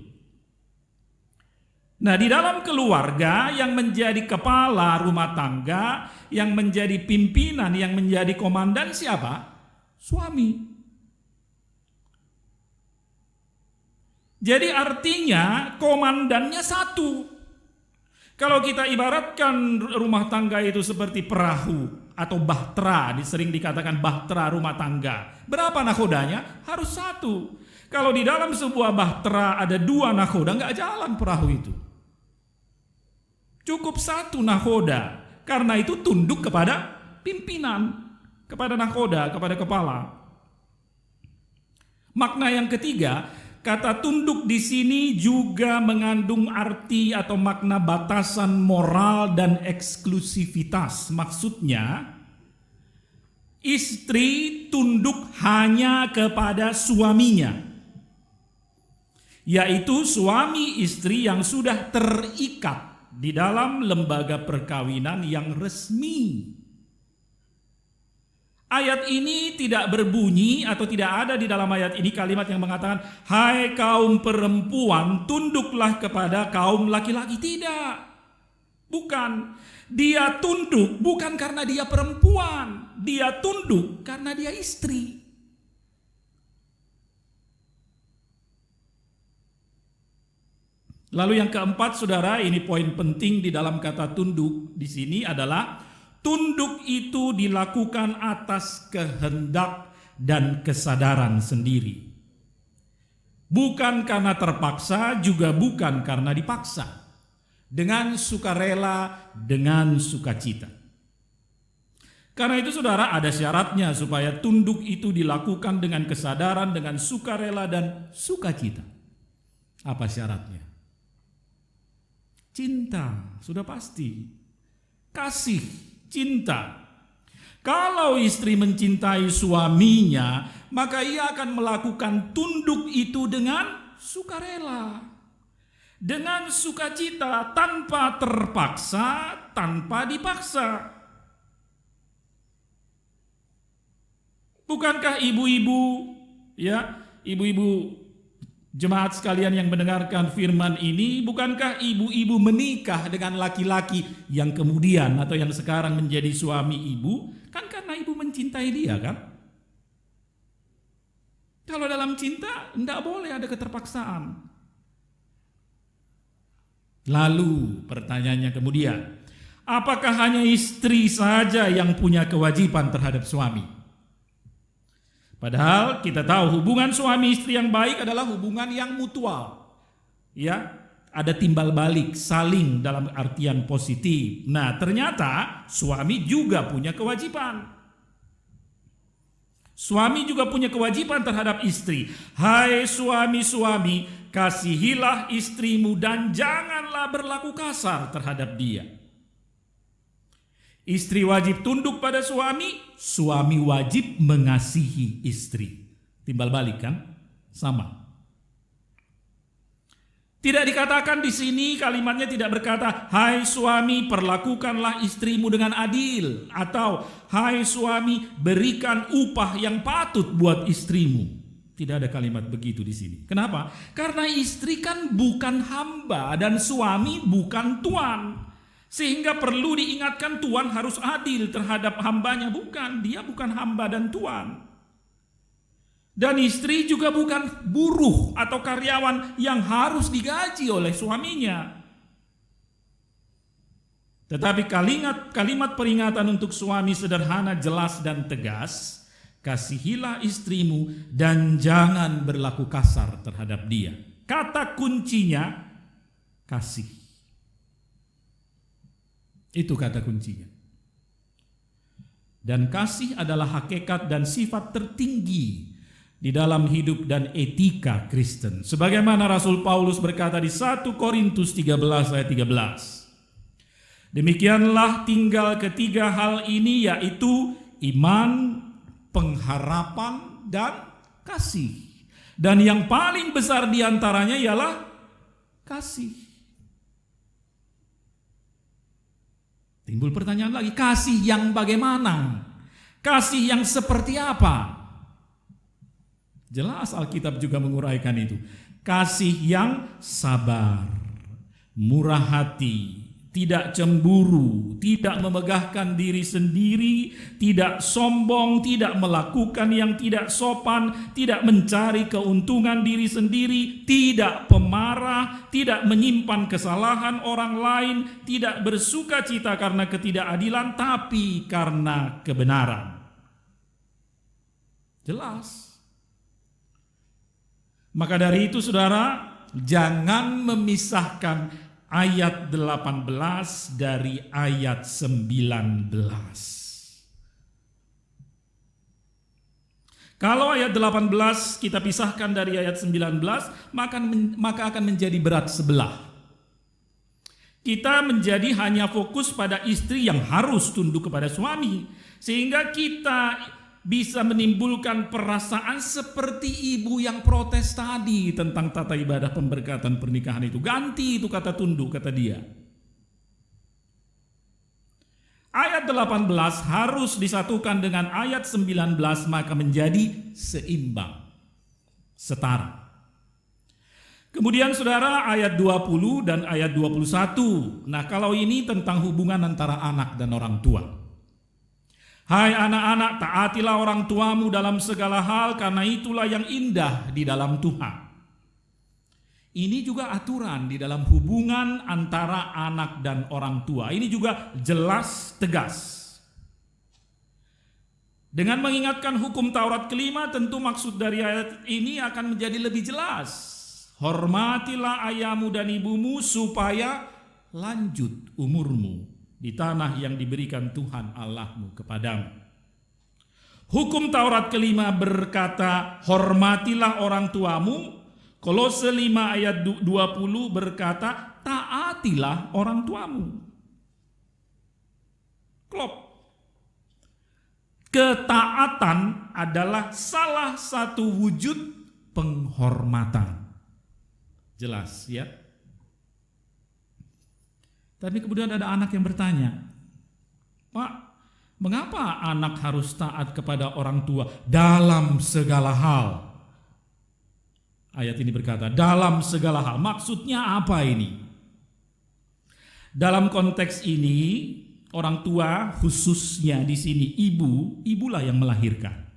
Nah, di dalam keluarga yang menjadi kepala rumah tangga, yang menjadi pimpinan, yang menjadi komandan siapa? Suami. Jadi artinya komandannya satu. Kalau kita ibaratkan rumah tangga itu seperti perahu atau bahtera, sering dikatakan bahtera rumah tangga. Berapa nakodanya? Harus satu. Kalau di dalam sebuah bahtera ada 2 nakoda, nggak jalan perahu itu. Cukup 1 nakoda. Karena itu tunduk kepada pimpinan, kepada nakoda, kepada kepala. Makna yang ketiga, kata tunduk di sini juga mengandung arti atau makna batasan moral dan eksklusivitas. Maksudnya, istri tunduk hanya kepada suaminya, yaitu suami istri yang sudah terikat di dalam lembaga perkawinan yang resmi. Ayat ini tidak berbunyi atau tidak ada di dalam ayat ini kalimat yang mengatakan, hai kaum perempuan, tunduklah kepada kaum laki-laki. Tidak. Bukan. Dia tunduk bukan karena dia perempuan. Dia tunduk karena dia istri. Lalu yang keempat, saudara, ini poin penting di dalam kata tunduk di sini adalah tunduk itu dilakukan atas kehendak dan kesadaran sendiri. Bukan karena terpaksa, juga bukan karena dipaksa. Dengan sukarela, dengan sukacita. Karena itu saudara, ada syaratnya supaya tunduk itu dilakukan dengan kesadaran, dengan sukarela dan sukacita. Apa syaratnya? Cinta, sudah pasti. Kasih, cinta. Kalau istri mencintai suaminya, maka ia akan melakukan tunduk itu dengan sukarela, dengan sukacita, tanpa terpaksa, tanpa dipaksa. Bukankah ibu-ibu, ya, ibu-ibu jemaat sekalian yang mendengarkan firman ini, bukankah ibu-ibu menikah dengan laki-laki yang kemudian atau yang sekarang menjadi suami ibu, kan karena ibu mencintai dia, kan? Kalau dalam cinta tidak boleh ada keterpaksaan. Lalu pertanyaannya kemudian, apakah hanya istri saja yang punya kewajiban terhadap suami? Padahal kita tahu hubungan suami istri yang baik adalah hubungan yang mutual. Ya, ada timbal balik, saling dalam artian positif. Nah, ternyata suami juga punya kewajiban. Suami juga punya kewajiban terhadap istri. Hai suami-suami, kasihilah istrimu dan janganlah berlaku kasar terhadap dia. Istri wajib tunduk pada suami, suami wajib mengasihi istri. Timbal balik kan? Sama. Tidak dikatakan di sini, kalimatnya tidak berkata, hai suami perlakukanlah istrimu dengan adil, atau hai suami berikan upah yang patut buat istrimu. Tidak ada kalimat begitu di sini. Kenapa? Karena istri kan bukan hamba dan suami bukan tuan. Sehingga perlu diingatkan Tuhan harus adil terhadap hambanya. Bukan, dia bukan hamba dan tuan. Dan istri juga bukan buruh atau karyawan yang harus digaji oleh suaminya. Tetapi kalimat peringatan untuk suami sederhana, jelas dan tegas. Kasihilah istrimu dan jangan berlaku kasar terhadap dia. Kata kuncinya kasih. Itu kata kuncinya. Dan kasih adalah hakikat dan sifat tertinggi di dalam hidup dan etika Kristen. Sebagaimana Rasul Paulus berkata di 1 Korintus 13 ayat 13. Demikianlah tinggal ketiga hal ini, yaitu iman, pengharapan, dan kasih. Dan yang paling besar diantaranya ialah kasih. Timbul pertanyaan lagi, kasih yang bagaimana? Kasih yang seperti apa? Jelas Alkitab juga menguraikan itu. Kasih yang sabar, murah hati, tidak cemburu, tidak memegahkan diri sendiri, tidak sombong, tidak melakukan yang tidak sopan, tidak mencari keuntungan diri sendiri, tidak pemarah, tidak menyimpan kesalahan orang lain, tidak bersuka cita karena ketidakadilan, tapi karena kebenaran. Jelas. Maka dari itu saudara, jangan memisahkan ayat 18 dari ayat 19. Kalau ayat 18 kita pisahkan dari ayat 19, maka akan menjadi berat sebelah. Kita menjadi hanya fokus pada istri yang harus tunduk kepada suami, sehingga kita bisa menimbulkan perasaan seperti ibu yang protes tadi tentang tata ibadah pemberkatan pernikahan itu. Ganti itu kata tunduk, kata dia. Ayat 18 harus disatukan dengan ayat 19, maka menjadi seimbang, setara. Kemudian saudara, ayat 20 dan ayat 21. Nah, kalau ini tentang hubungan antara anak dan orang tua. Hai anak-anak, taatilah orang tuamu dalam segala hal, karena itulah yang indah di dalam Tuhan. Ini juga aturan di dalam hubungan antara anak dan orang tua. Ini juga jelas, tegas. Dengan mengingatkan hukum Taurat kelima, tentu maksud dari ayat ini akan menjadi lebih jelas. Hormatilah ayahmu dan ibumu supaya lanjut umurmu di tanah yang diberikan Tuhan Allahmu kepadamu. Hukum Taurat kelima berkata, hormatilah orang tuamu. Kolose 5 ayat 20 berkata, taatilah orang tuamu. Klop. Ketaatan adalah salah satu wujud penghormatan. Jelas ya? Tapi kemudian ada anak yang bertanya, Pak, mengapa anak harus taat kepada orang tua dalam segala hal? Ayat ini berkata, dalam segala hal. Maksudnya apa ini? Dalam konteks ini, orang tua khususnya di sini ibulah yang melahirkan.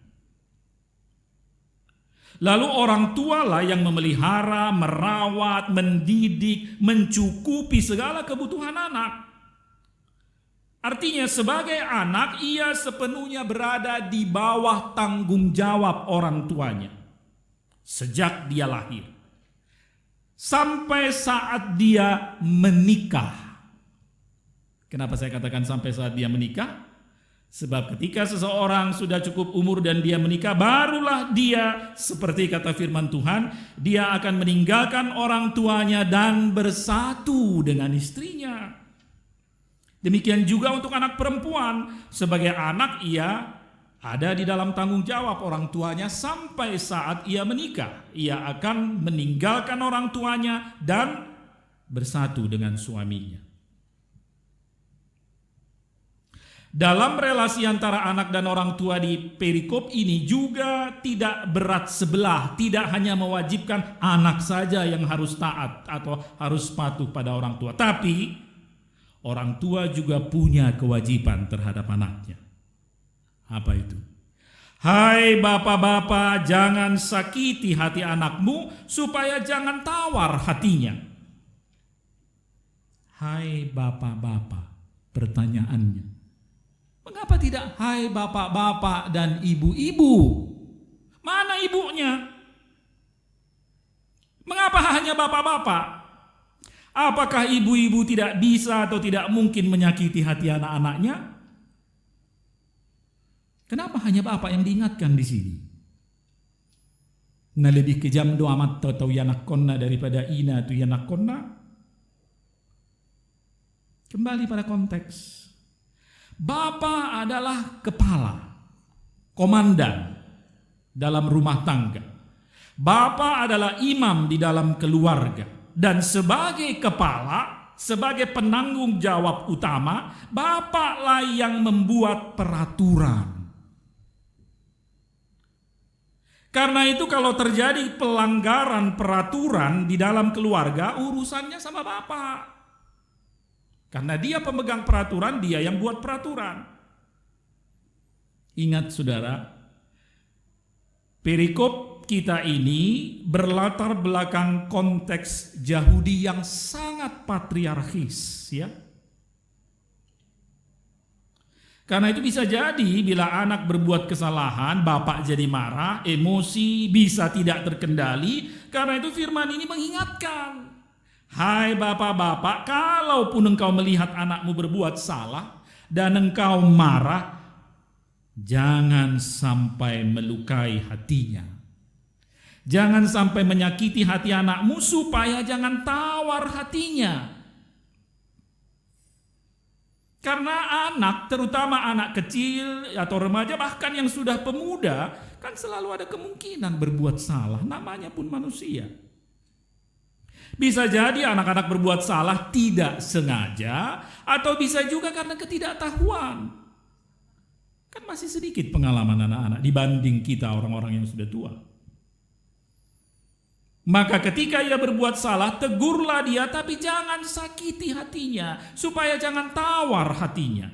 Lalu orang tualah yang memelihara, merawat, mendidik, mencukupi segala kebutuhan anak. Artinya sebagai anak ia sepenuhnya berada di bawah tanggung jawab orang tuanya. Sejak dia lahir. Sampai saat dia menikah. Kenapa saya katakan sampai saat dia menikah? Sebab ketika seseorang sudah cukup umur dan dia menikah, barulah dia, seperti kata firman Tuhan, dia akan meninggalkan orang tuanya dan bersatu dengan istrinya. Demikian juga untuk anak perempuan. Sebagai anak ia ada di dalam tanggung jawab orang tuanya sampai saat ia menikah. Ia akan meninggalkan orang tuanya dan bersatu dengan suaminya. Dalam relasi antara anak dan orang tua di perikop ini juga tidak berat sebelah, tidak hanya mewajibkan anak saja yang harus taat atau harus patuh pada orang tua, tapi orang tua juga punya kewajiban terhadap anaknya. Apa itu? Hai bapak-bapak, jangan sakiti hati anakmu supaya jangan tawar hatinya. Hai bapak-bapak, pertanyaannya, mengapa tidak hai bapak-bapak dan ibu-ibu? Mana ibunya? Mengapa hanya bapak-bapak? Apakah ibu-ibu tidak bisa atau tidak mungkin menyakiti hati anak-anaknya? Kenapa hanya bapak yang diingatkan di sini? Nah, lebih kejam doa amat atau yanakonna daripada ina tu yanakonna. Kembali pada konteks. Bapak adalah kepala, komandan dalam rumah tangga. Bapak adalah imam di dalam keluarga. Dan sebagai kepala, sebagai penanggung jawab utama, bapaklah yang membuat peraturan. Karena itu kalau terjadi pelanggaran peraturan di dalam keluarga, urusannya sama bapak. Karena dia pemegang peraturan, dia yang buat peraturan. Ingat saudara, perikop kita ini berlatar belakang konteks Yahudi yang sangat patriarkis, ya. Karena itu bisa jadi bila anak berbuat kesalahan, bapak jadi marah, emosi bisa tidak terkendali. Karena itu firman ini mengingatkan, hai bapak-bapak, kalaupun engkau melihat anakmu berbuat salah dan engkau marah, jangan sampai melukai hatinya. Jangan sampai menyakiti hati anakmu supaya jangan tawar hatinya. Karena anak, terutama anak kecil atau remaja, bahkan yang sudah pemuda, kan selalu ada kemungkinan berbuat salah, namanya pun manusia. Bisa jadi anak-anak berbuat salah tidak sengaja, atau bisa juga karena ketidaktahuan. Kan masih sedikit pengalaman anak-anak dibanding kita orang-orang yang sudah tua. Maka ketika ia berbuat salah, tegurlah dia, tapi jangan sakiti hatinya, supaya jangan tawar hatinya.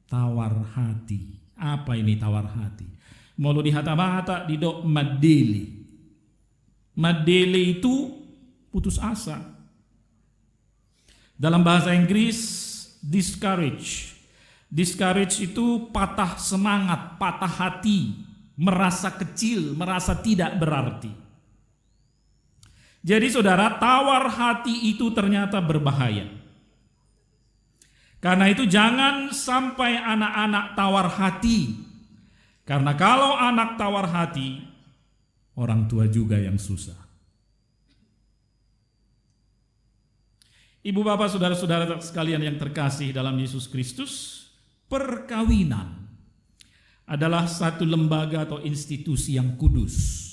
Tawar hati. Apa ini tawar hati? Mau di hata-hata di dok madeli. Madeli itu putus asa. Dalam bahasa Inggris, discourage. Discourage itu patah semangat, patah hati, merasa kecil, merasa tidak berarti. Jadi saudara, tawar hati itu ternyata berbahaya. Karena itu jangan sampai anak-anak tawar hati. Karena kalau anak tawar hati, orang tua juga yang susah. Ibu bapak saudara-saudara sekalian yang terkasih dalam Yesus Kristus, perkawinan adalah satu lembaga atau institusi yang kudus.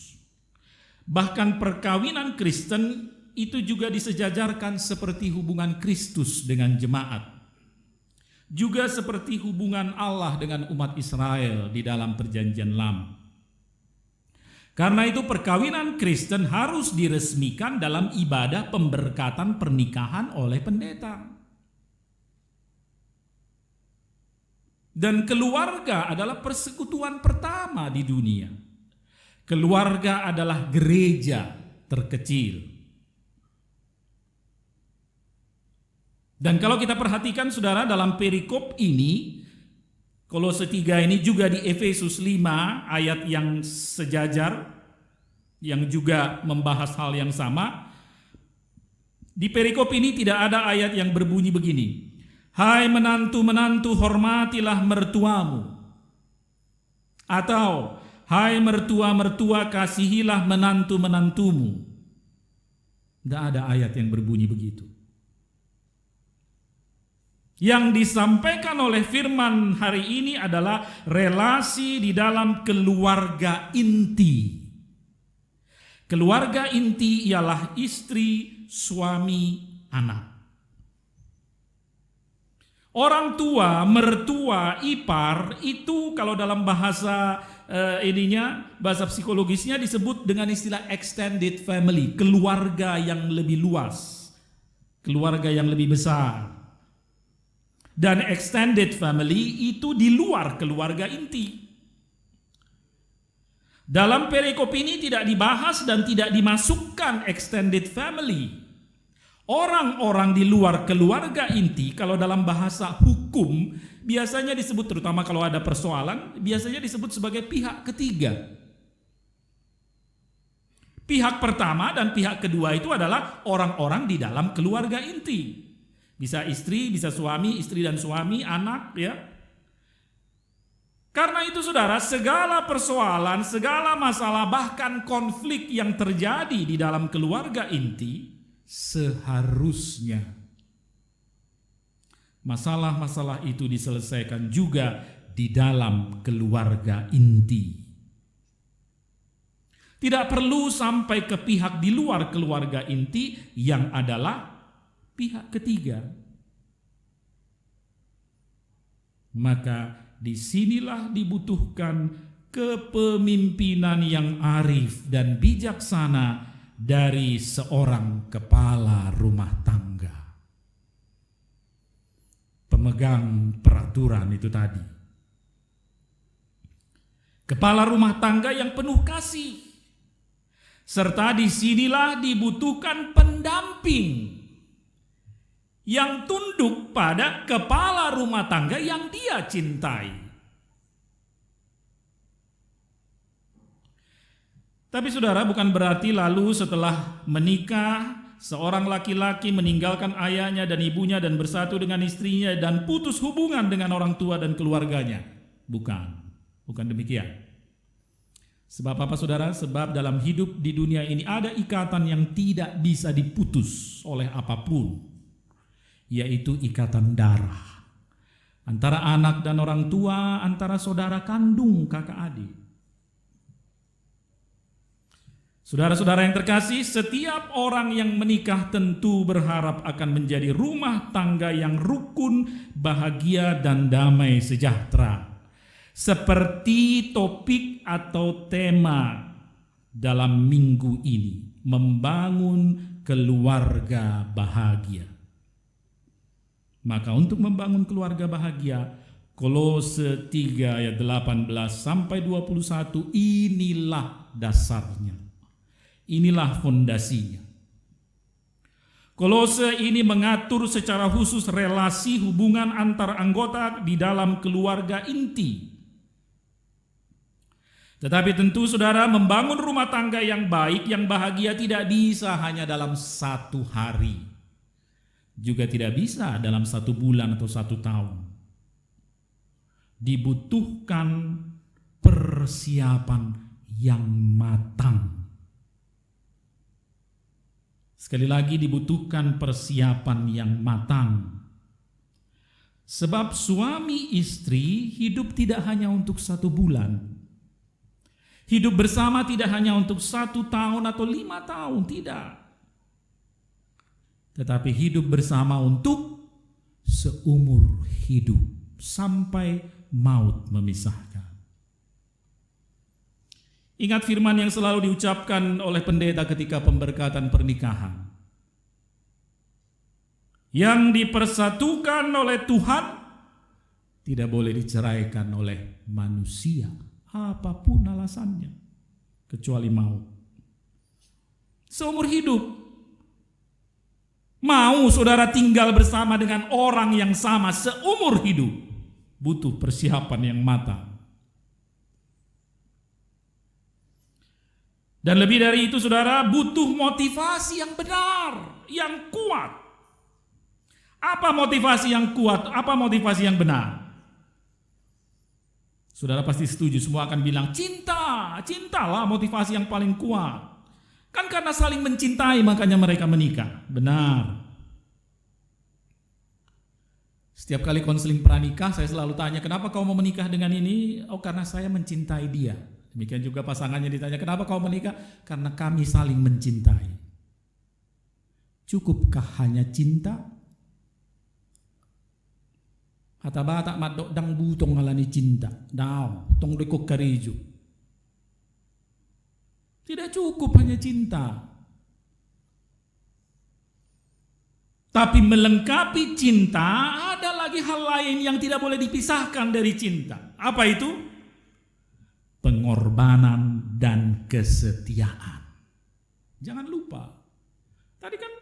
Bahkan perkawinan Kristen itu juga disejajarkan seperti hubungan Kristus dengan jemaat. Juga seperti hubungan Allah dengan umat Israel di dalam perjanjian lama. Karena itu perkawinan Kristen harus diresmikan dalam ibadah pemberkatan pernikahan oleh pendeta. Dan keluarga adalah persekutuan pertama di dunia. Keluarga adalah gereja terkecil. Dan kalau kita perhatikan saudara, dalam perikop ini, Kolose 3 ini juga di Efesus 5 ayat yang sejajar, yang juga membahas hal yang sama. Di perikop ini tidak ada ayat yang berbunyi begini, hai menantu-menantu hormatilah mertuamu. Atau hai mertua-mertua kasihilah menantu-menantumu. Tidak ada ayat yang berbunyi begitu. Yang disampaikan oleh firman hari ini adalah relasi di dalam keluarga inti. Keluarga inti ialah istri, suami, anak. Orang tua, mertua, ipar itu kalau dalam bahasa bahasa psikologisnya disebut dengan istilah extended family, keluarga yang lebih luas, keluarga yang lebih besar. dan extended family itu di luar keluarga inti. Dalam perikop ini tidak dibahas dan tidak dimasukkan extended family. Orang-orang di luar keluarga inti, kalau dalam bahasa hukum, biasanya disebut, terutama kalau ada persoalan, biasanya disebut sebagai pihak ketiga. Pihak pertama dan pihak kedua itu adalah orang-orang di dalam keluarga inti. Bisa istri, bisa suami, istri dan suami, anak, ya. Karena itu saudara, segala persoalan, segala masalah, bahkan konflik yang terjadi di dalam keluarga inti, seharusnya masalah-masalah itu diselesaikan juga di dalam keluarga inti. Tidak perlu sampai ke pihak di luar keluarga inti yang adalah pihak ketiga. Maka disinilah dibutuhkan kepemimpinan yang arif dan bijaksana dari seorang kepala rumah tangga. Pemegang peraturan itu tadi. Kepala rumah tangga yang penuh kasih. Serta disinilah dibutuhkan pendamping yang tunduk pada kepala rumah tangga yang dia cintai. Tapi saudara, bukan berarti lalu setelah menikah seorang laki-laki meninggalkan ayahnya dan ibunya dan bersatu dengan istrinya dan putus hubungan dengan orang tua dan keluarganya. Bukan demikian. Sebab apa saudara? Sebab dalam hidup di dunia ini ada ikatan yang tidak bisa diputus oleh apapun, yaitu ikatan darah antara anak dan orang tua, antara saudara kandung, kakak adik. Saudara-saudara yang terkasih, setiap orang yang menikah tentu berharap akan menjadi rumah tangga yang rukun, bahagia, dan damai sejahtera. Seperti topik atau tema dalam minggu ini, membangun keluarga bahagia. Maka untuk membangun keluarga bahagia, Kolose 3 ayat 18 sampai 21, inilah dasarnya. Inilah fondasinya. Kolose ini mengatur secara khusus relasi hubungan antar anggota di dalam keluarga inti. Tetapi tentu saudara, membangun rumah tangga yang baik, yang bahagia tidak bisa hanya dalam satu hari. Juga tidak bisa dalam 1 bulan atau 1 tahun. Dibutuhkan persiapan yang matang. Sekali lagi, dibutuhkan persiapan yang matang. Sebab suami istri hidup tidak hanya untuk 1 bulan. Hidup bersama tidak hanya untuk 1 tahun atau 5 tahun, tidak. Tetapi hidup bersama untuk seumur hidup sampai maut memisahkan. Ingat firman yang selalu diucapkan oleh pendeta ketika pemberkatan pernikahan. Yang dipersatukan oleh Tuhan tidak boleh diceraikan oleh manusia, apapun alasannya, kecuali maut. Seumur hidup. Mau saudara tinggal bersama dengan orang yang sama seumur hidup, butuh persiapan yang matang. Dan lebih dari itu saudara, butuh motivasi yang benar, yang kuat. Apa motivasi yang kuat? Apa motivasi yang benar? Saudara pasti setuju, semua akan bilang cinta. Cintalah motivasi yang paling kuat. Kan karena saling mencintai makanya mereka menikah. Benar. Setiap kali konseling pranikah saya selalu tanya, kenapa kau mau menikah dengan ini? Oh, karena saya mencintai dia. Demikian juga pasangannya ditanya, kenapa kau menikah? Karena kami saling mencintai. Cukupkah hanya cinta? Hata-bata madok dang butong ngalani cinta. Daw, tong dekok karijo. Tidak cukup hanya cinta. Tapi melengkapi cinta ada lagi hal lain yang tidak boleh dipisahkan dari cinta. Apa itu? Pengorbanan dan kesetiaan. Jangan lupa. Tadi kan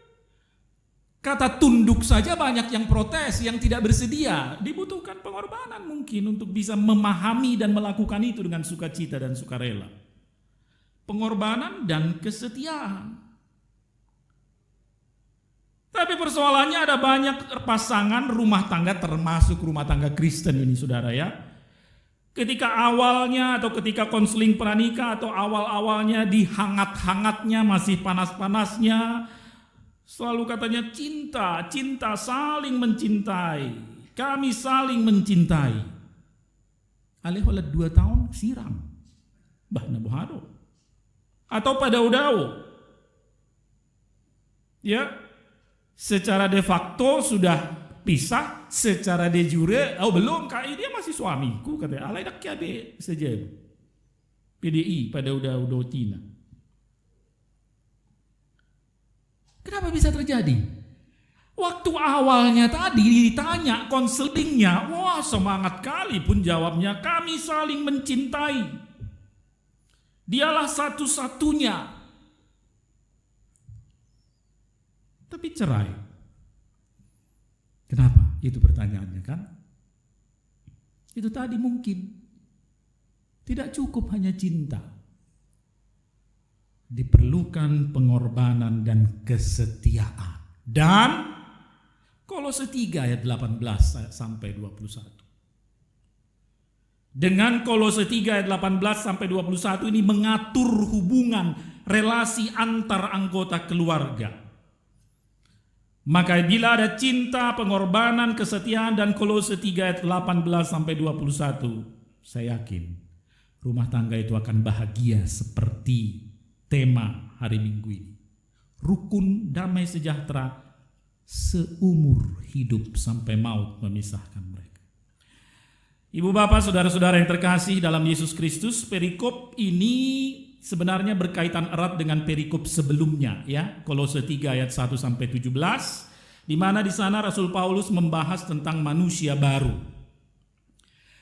kata tunduk saja banyak yang protes, yang tidak bersedia. Dibutuhkan pengorbanan mungkin untuk bisa memahami dan melakukan itu dengan sukacita dan sukarela. Pengorbanan dan kesetiaan. Tapi persoalannya ada banyak pasangan rumah tangga, termasuk rumah tangga Kristen ini saudara ya. Ketika awalnya atau ketika konseling pranikah atau awal-awalnya dihangat-hangatnya, masih panas-panasnya, selalu katanya cinta, saling mencintai. Kami saling mencintai. Oleh 2 tahun siram. Bah nabuhado. Atau pada udao. Ya. Secara de facto sudah pisah, secara de jure, belum, dia masih suamiku, katanya. Alai dak kiabe saja. PDI pada udah Tina. Kenapa bisa terjadi? Waktu awalnya tadi ditanya konselingnya, wah semangat kali pun jawabnya, kami saling mencintai. Dialah satu-satunya. Tapi cerai. Kenapa? Itu pertanyaannya kan? Itu tadi mungkin tidak cukup hanya cinta. Diperlukan pengorbanan dan kesetiaan. Dan Kolose 3 ayat 18 sampai 21. Dengan Kolose 3 ayat 18 sampai 21 ini mengatur hubungan relasi antar anggota keluarga. Maka bila ada cinta, pengorbanan, kesetiaan dan Kolose 3 ayat 18 sampai 21, saya yakin rumah tangga itu akan bahagia seperti tema hari Minggu ini. Rukun, damai, sejahtera seumur hidup sampai maut memisahkan mereka. Ibu bapak, saudara-saudara yang terkasih dalam Yesus Kristus, perikop ini sebenarnya berkaitan erat dengan perikop sebelumnya ya, Kolose 3 ayat 1 sampai 17, di mana di sana Rasul Paulus membahas tentang manusia baru.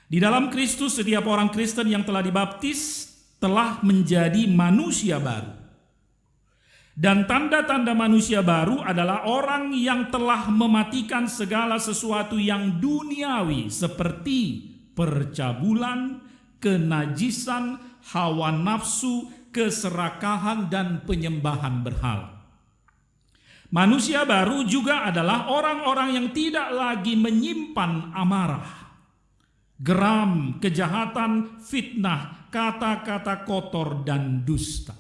Di dalam Kristus setiap orang Kristen yang telah dibaptis telah menjadi manusia baru. Dan tanda-tanda manusia baru adalah orang yang telah mematikan segala sesuatu yang duniawi seperti percabulan, kenajisan, hawa nafsu, keserakahan, dan penyembahan berhala. Manusia baru juga adalah orang-orang yang tidak lagi menyimpan amarah, geram, kejahatan, fitnah, kata-kata kotor, dan dusta.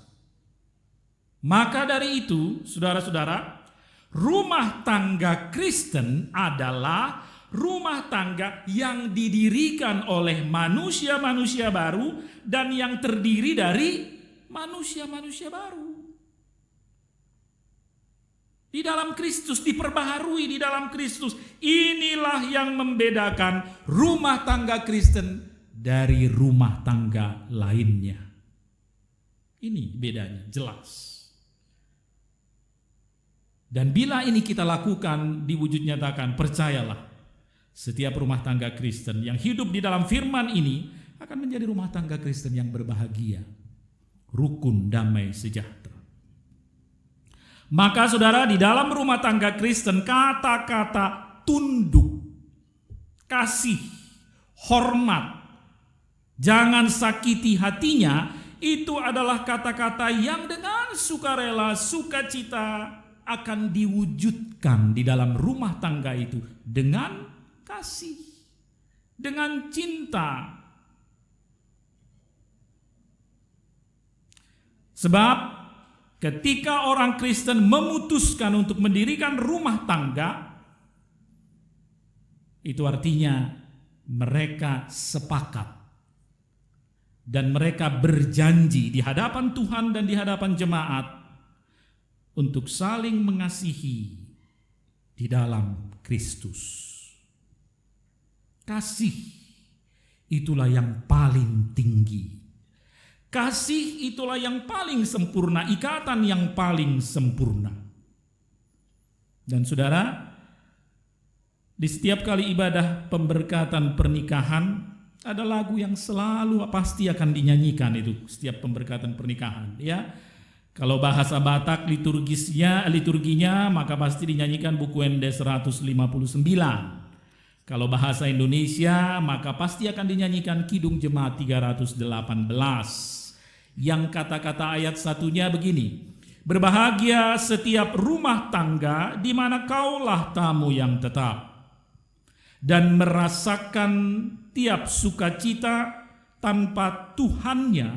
Maka dari itu, saudara-saudara, rumah tangga Kristen adalah rumah tangga yang didirikan oleh manusia-manusia baru dan yang terdiri dari manusia-manusia baru. Di dalam Kristus, diperbaharui di dalam Kristus. Inilah yang membedakan rumah tangga Kristen dari rumah tangga lainnya. Ini bedanya, jelas. Dan bila ini kita lakukan, diwujud nyatakan, percayalah, setiap rumah tangga Kristen yang hidup di dalam firman ini akan menjadi rumah tangga Kristen yang berbahagia, rukun, damai, sejahtera. Maka saudara, di dalam rumah tangga Kristen, kata-kata tunduk, kasih, hormat, jangan sakiti hatinya, itu adalah kata-kata yang dengan sukarela, sukacita akan diwujudkan di dalam rumah tangga itu dengan kasih, dengan cinta. Sebab ketika orang Kristen memutuskan untuk mendirikan rumah tangga, itu artinya mereka sepakat dan mereka berjanji di hadapan Tuhan dan di hadapan jemaat untuk saling mengasihi di dalam Kristus. Kasih itulah yang paling tinggi. Kasih itulah yang paling sempurna, ikatan yang paling sempurna. Dan saudara, Di setiap kali ibadah pemberkatan pernikahan, ada lagu yang selalu pasti akan dinyanyikan itu setiap pemberkatan pernikahan, ya. Kalau bahasa Batak liturginya maka pasti dinyanyikan buku Ende 159. Kalau bahasa Indonesia maka pasti akan dinyanyikan Kidung Jemaat 318. Yang kata-kata ayat satunya begini: berbahagia setiap rumah tangga di mana kaulah tamu yang tetap, dan merasakan tiap sukacita tanpa Tuhannya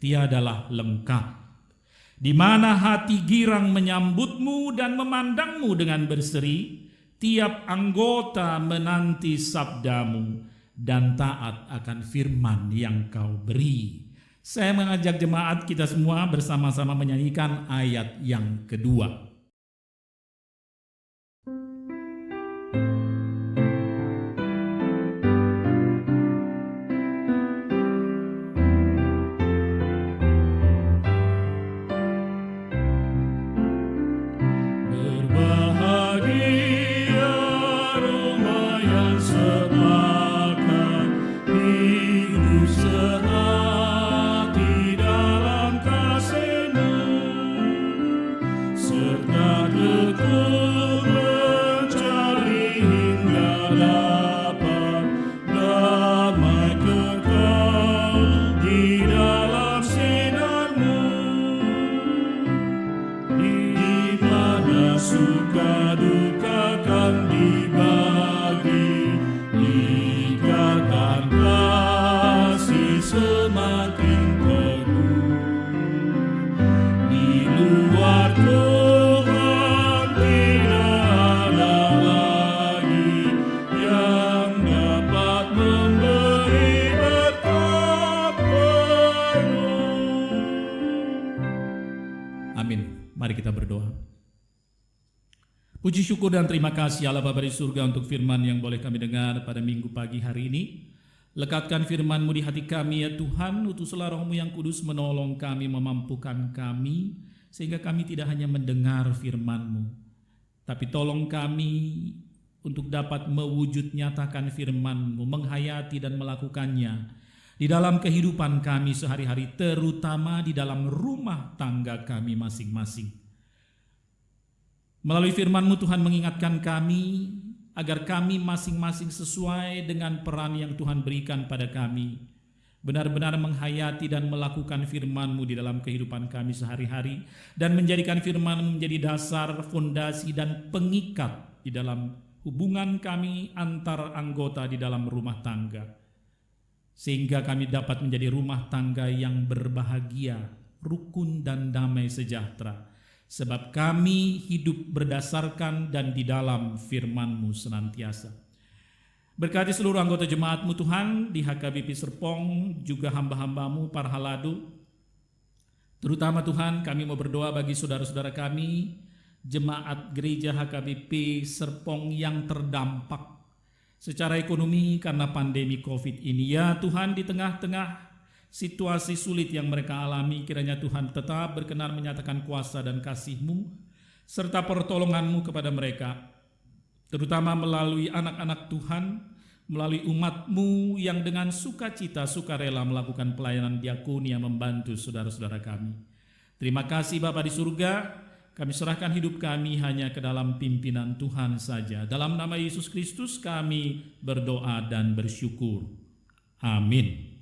tiadalah lengkap. Di mana hati girang menyambutmu dan memandangmu dengan berseri, tiap anggota menanti sabdamu dan taat akan firman yang kau beri. Saya mengajak jemaat kita semua bersama-sama menyanyikan ayat yang kedua. Puji syukur dan terima kasih Allah Bapa di surga untuk firman yang boleh kami dengar pada minggu pagi hari ini. Lekatkan firman-Mu di hati kami ya Tuhan, utuslah Roh-Mu yang kudus menolong kami, memampukan kami, sehingga kami tidak hanya mendengar firman-Mu, tapi tolong kami untuk dapat mewujud nyatakan firman-Mu, menghayati dan melakukannya di dalam kehidupan kami sehari-hari, terutama di dalam rumah tangga kami masing-masing. Melalui firman-Mu Tuhan mengingatkan kami agar kami masing-masing sesuai dengan peran yang Tuhan berikan pada kami, benar-benar menghayati dan melakukan firman-Mu di dalam kehidupan kami sehari-hari, dan menjadikan firman-Mu menjadi dasar, fondasi, dan pengikat di dalam hubungan kami antar anggota di dalam rumah tangga, sehingga kami dapat menjadi rumah tangga yang berbahagia, rukun, dan damai sejahtera. Sebab kami hidup berdasarkan dan di dalam firman-Mu senantiasa. Berkati seluruh anggota jemaat-Mu Tuhan di HKBP Serpong, juga hamba-hamba-Mu para haladu. Terutama Tuhan, kami mau berdoa bagi saudara-saudara kami, jemaat gereja HKBP Serpong yang terdampak secara ekonomi karena pandemi COVID ini. Ya Tuhan, di tengah-tengah situasi sulit yang mereka alami, kiranya Tuhan tetap berkenan menyatakan kuasa dan kasih-Mu serta pertolongan-Mu kepada mereka, terutama melalui anak-anak Tuhan, melalui umat-Mu yang dengan sukacita, sukarela melakukan pelayanan diakoni yang membantu saudara-saudara kami. Terima kasih Bapa di surga, kami serahkan hidup kami hanya ke dalam pimpinan Tuhan saja. Dalam nama Yesus Kristus kami berdoa dan bersyukur. Amin.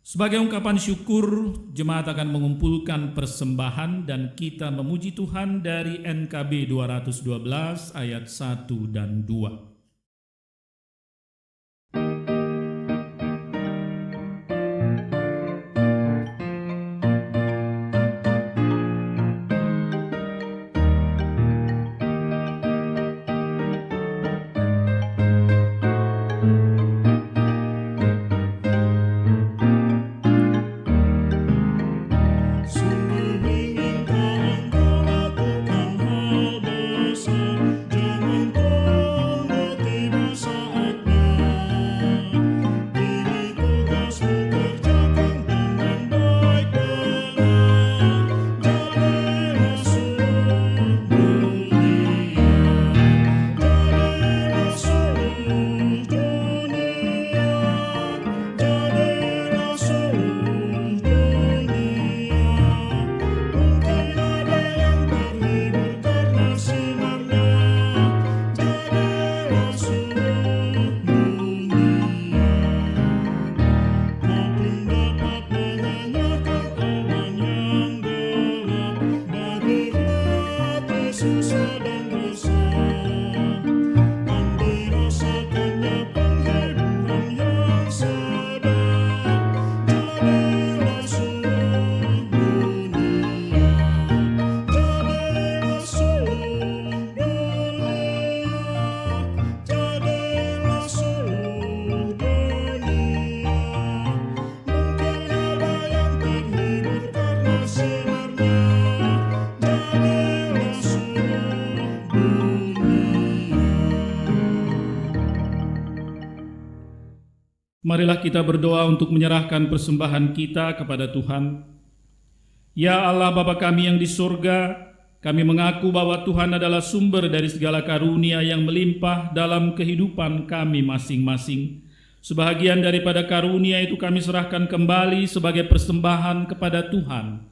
Sebagai ungkapan syukur, jemaat akan mengumpulkan persembahan dan kita memuji Tuhan dari NKB 212 ayat 1 dan 2. Jangan Marilah kita berdoa untuk menyerahkan persembahan kita kepada Tuhan. Ya Allah Bapa kami yang di surga, kami mengaku bahwa Tuhan adalah sumber dari segala karunia yang melimpah dalam kehidupan kami masing-masing. Sebahagian daripada karunia itu kami serahkan kembali sebagai persembahan kepada Tuhan.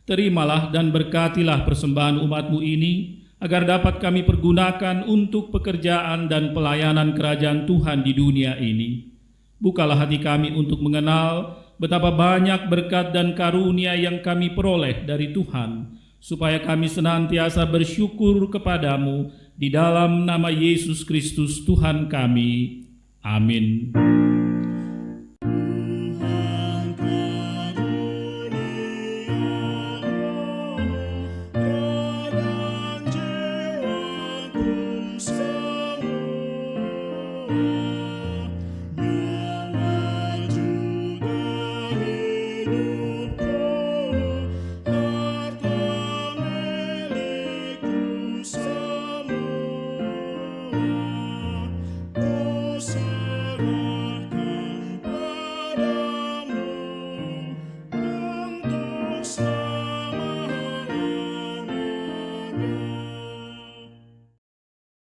Terimalah dan berkatilah persembahan umat-Mu ini, agar dapat kami pergunakan untuk pekerjaan dan pelayanan kerajaan Tuhan di dunia ini. Bukalah hati kami untuk mengenal betapa banyak berkat dan karunia yang kami peroleh dari Tuhan, supaya kami senantiasa bersyukur kepadamu di dalam nama Yesus Kristus Tuhan kami. Amin.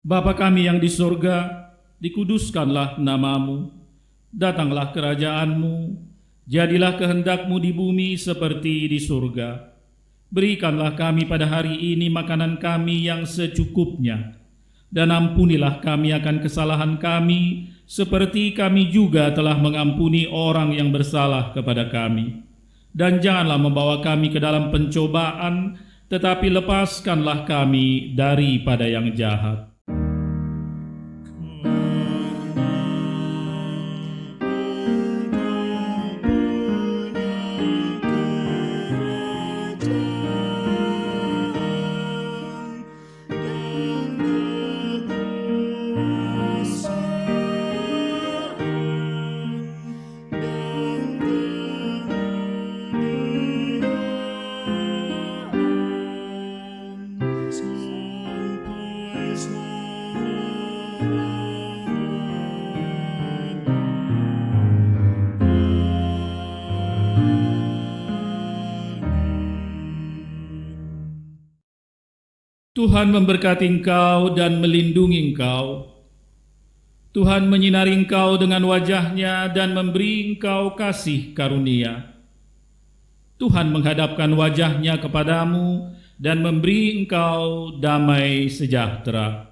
Bapa kami yang di surga, dikuduskanlah nama-Mu, datanglah kerajaan-Mu, jadilah kehendak-Mu di bumi seperti di surga. Berikanlah kami pada hari ini makanan kami yang secukupnya, dan ampunilah kami akan kesalahan kami, seperti kami juga telah mengampuni orang yang bersalah kepada kami. Dan janganlah membawa kami ke dalam pencobaan, tetapi lepaskanlah kami daripada yang jahat. Tuhan memberkati engkau dan melindungi engkau. Tuhan menyinari engkau dengan wajah-Nya dan memberi engkau kasih karunia. Tuhan menghadapkan wajah-Nya kepadamu dan memberi engkau damai sejahtera.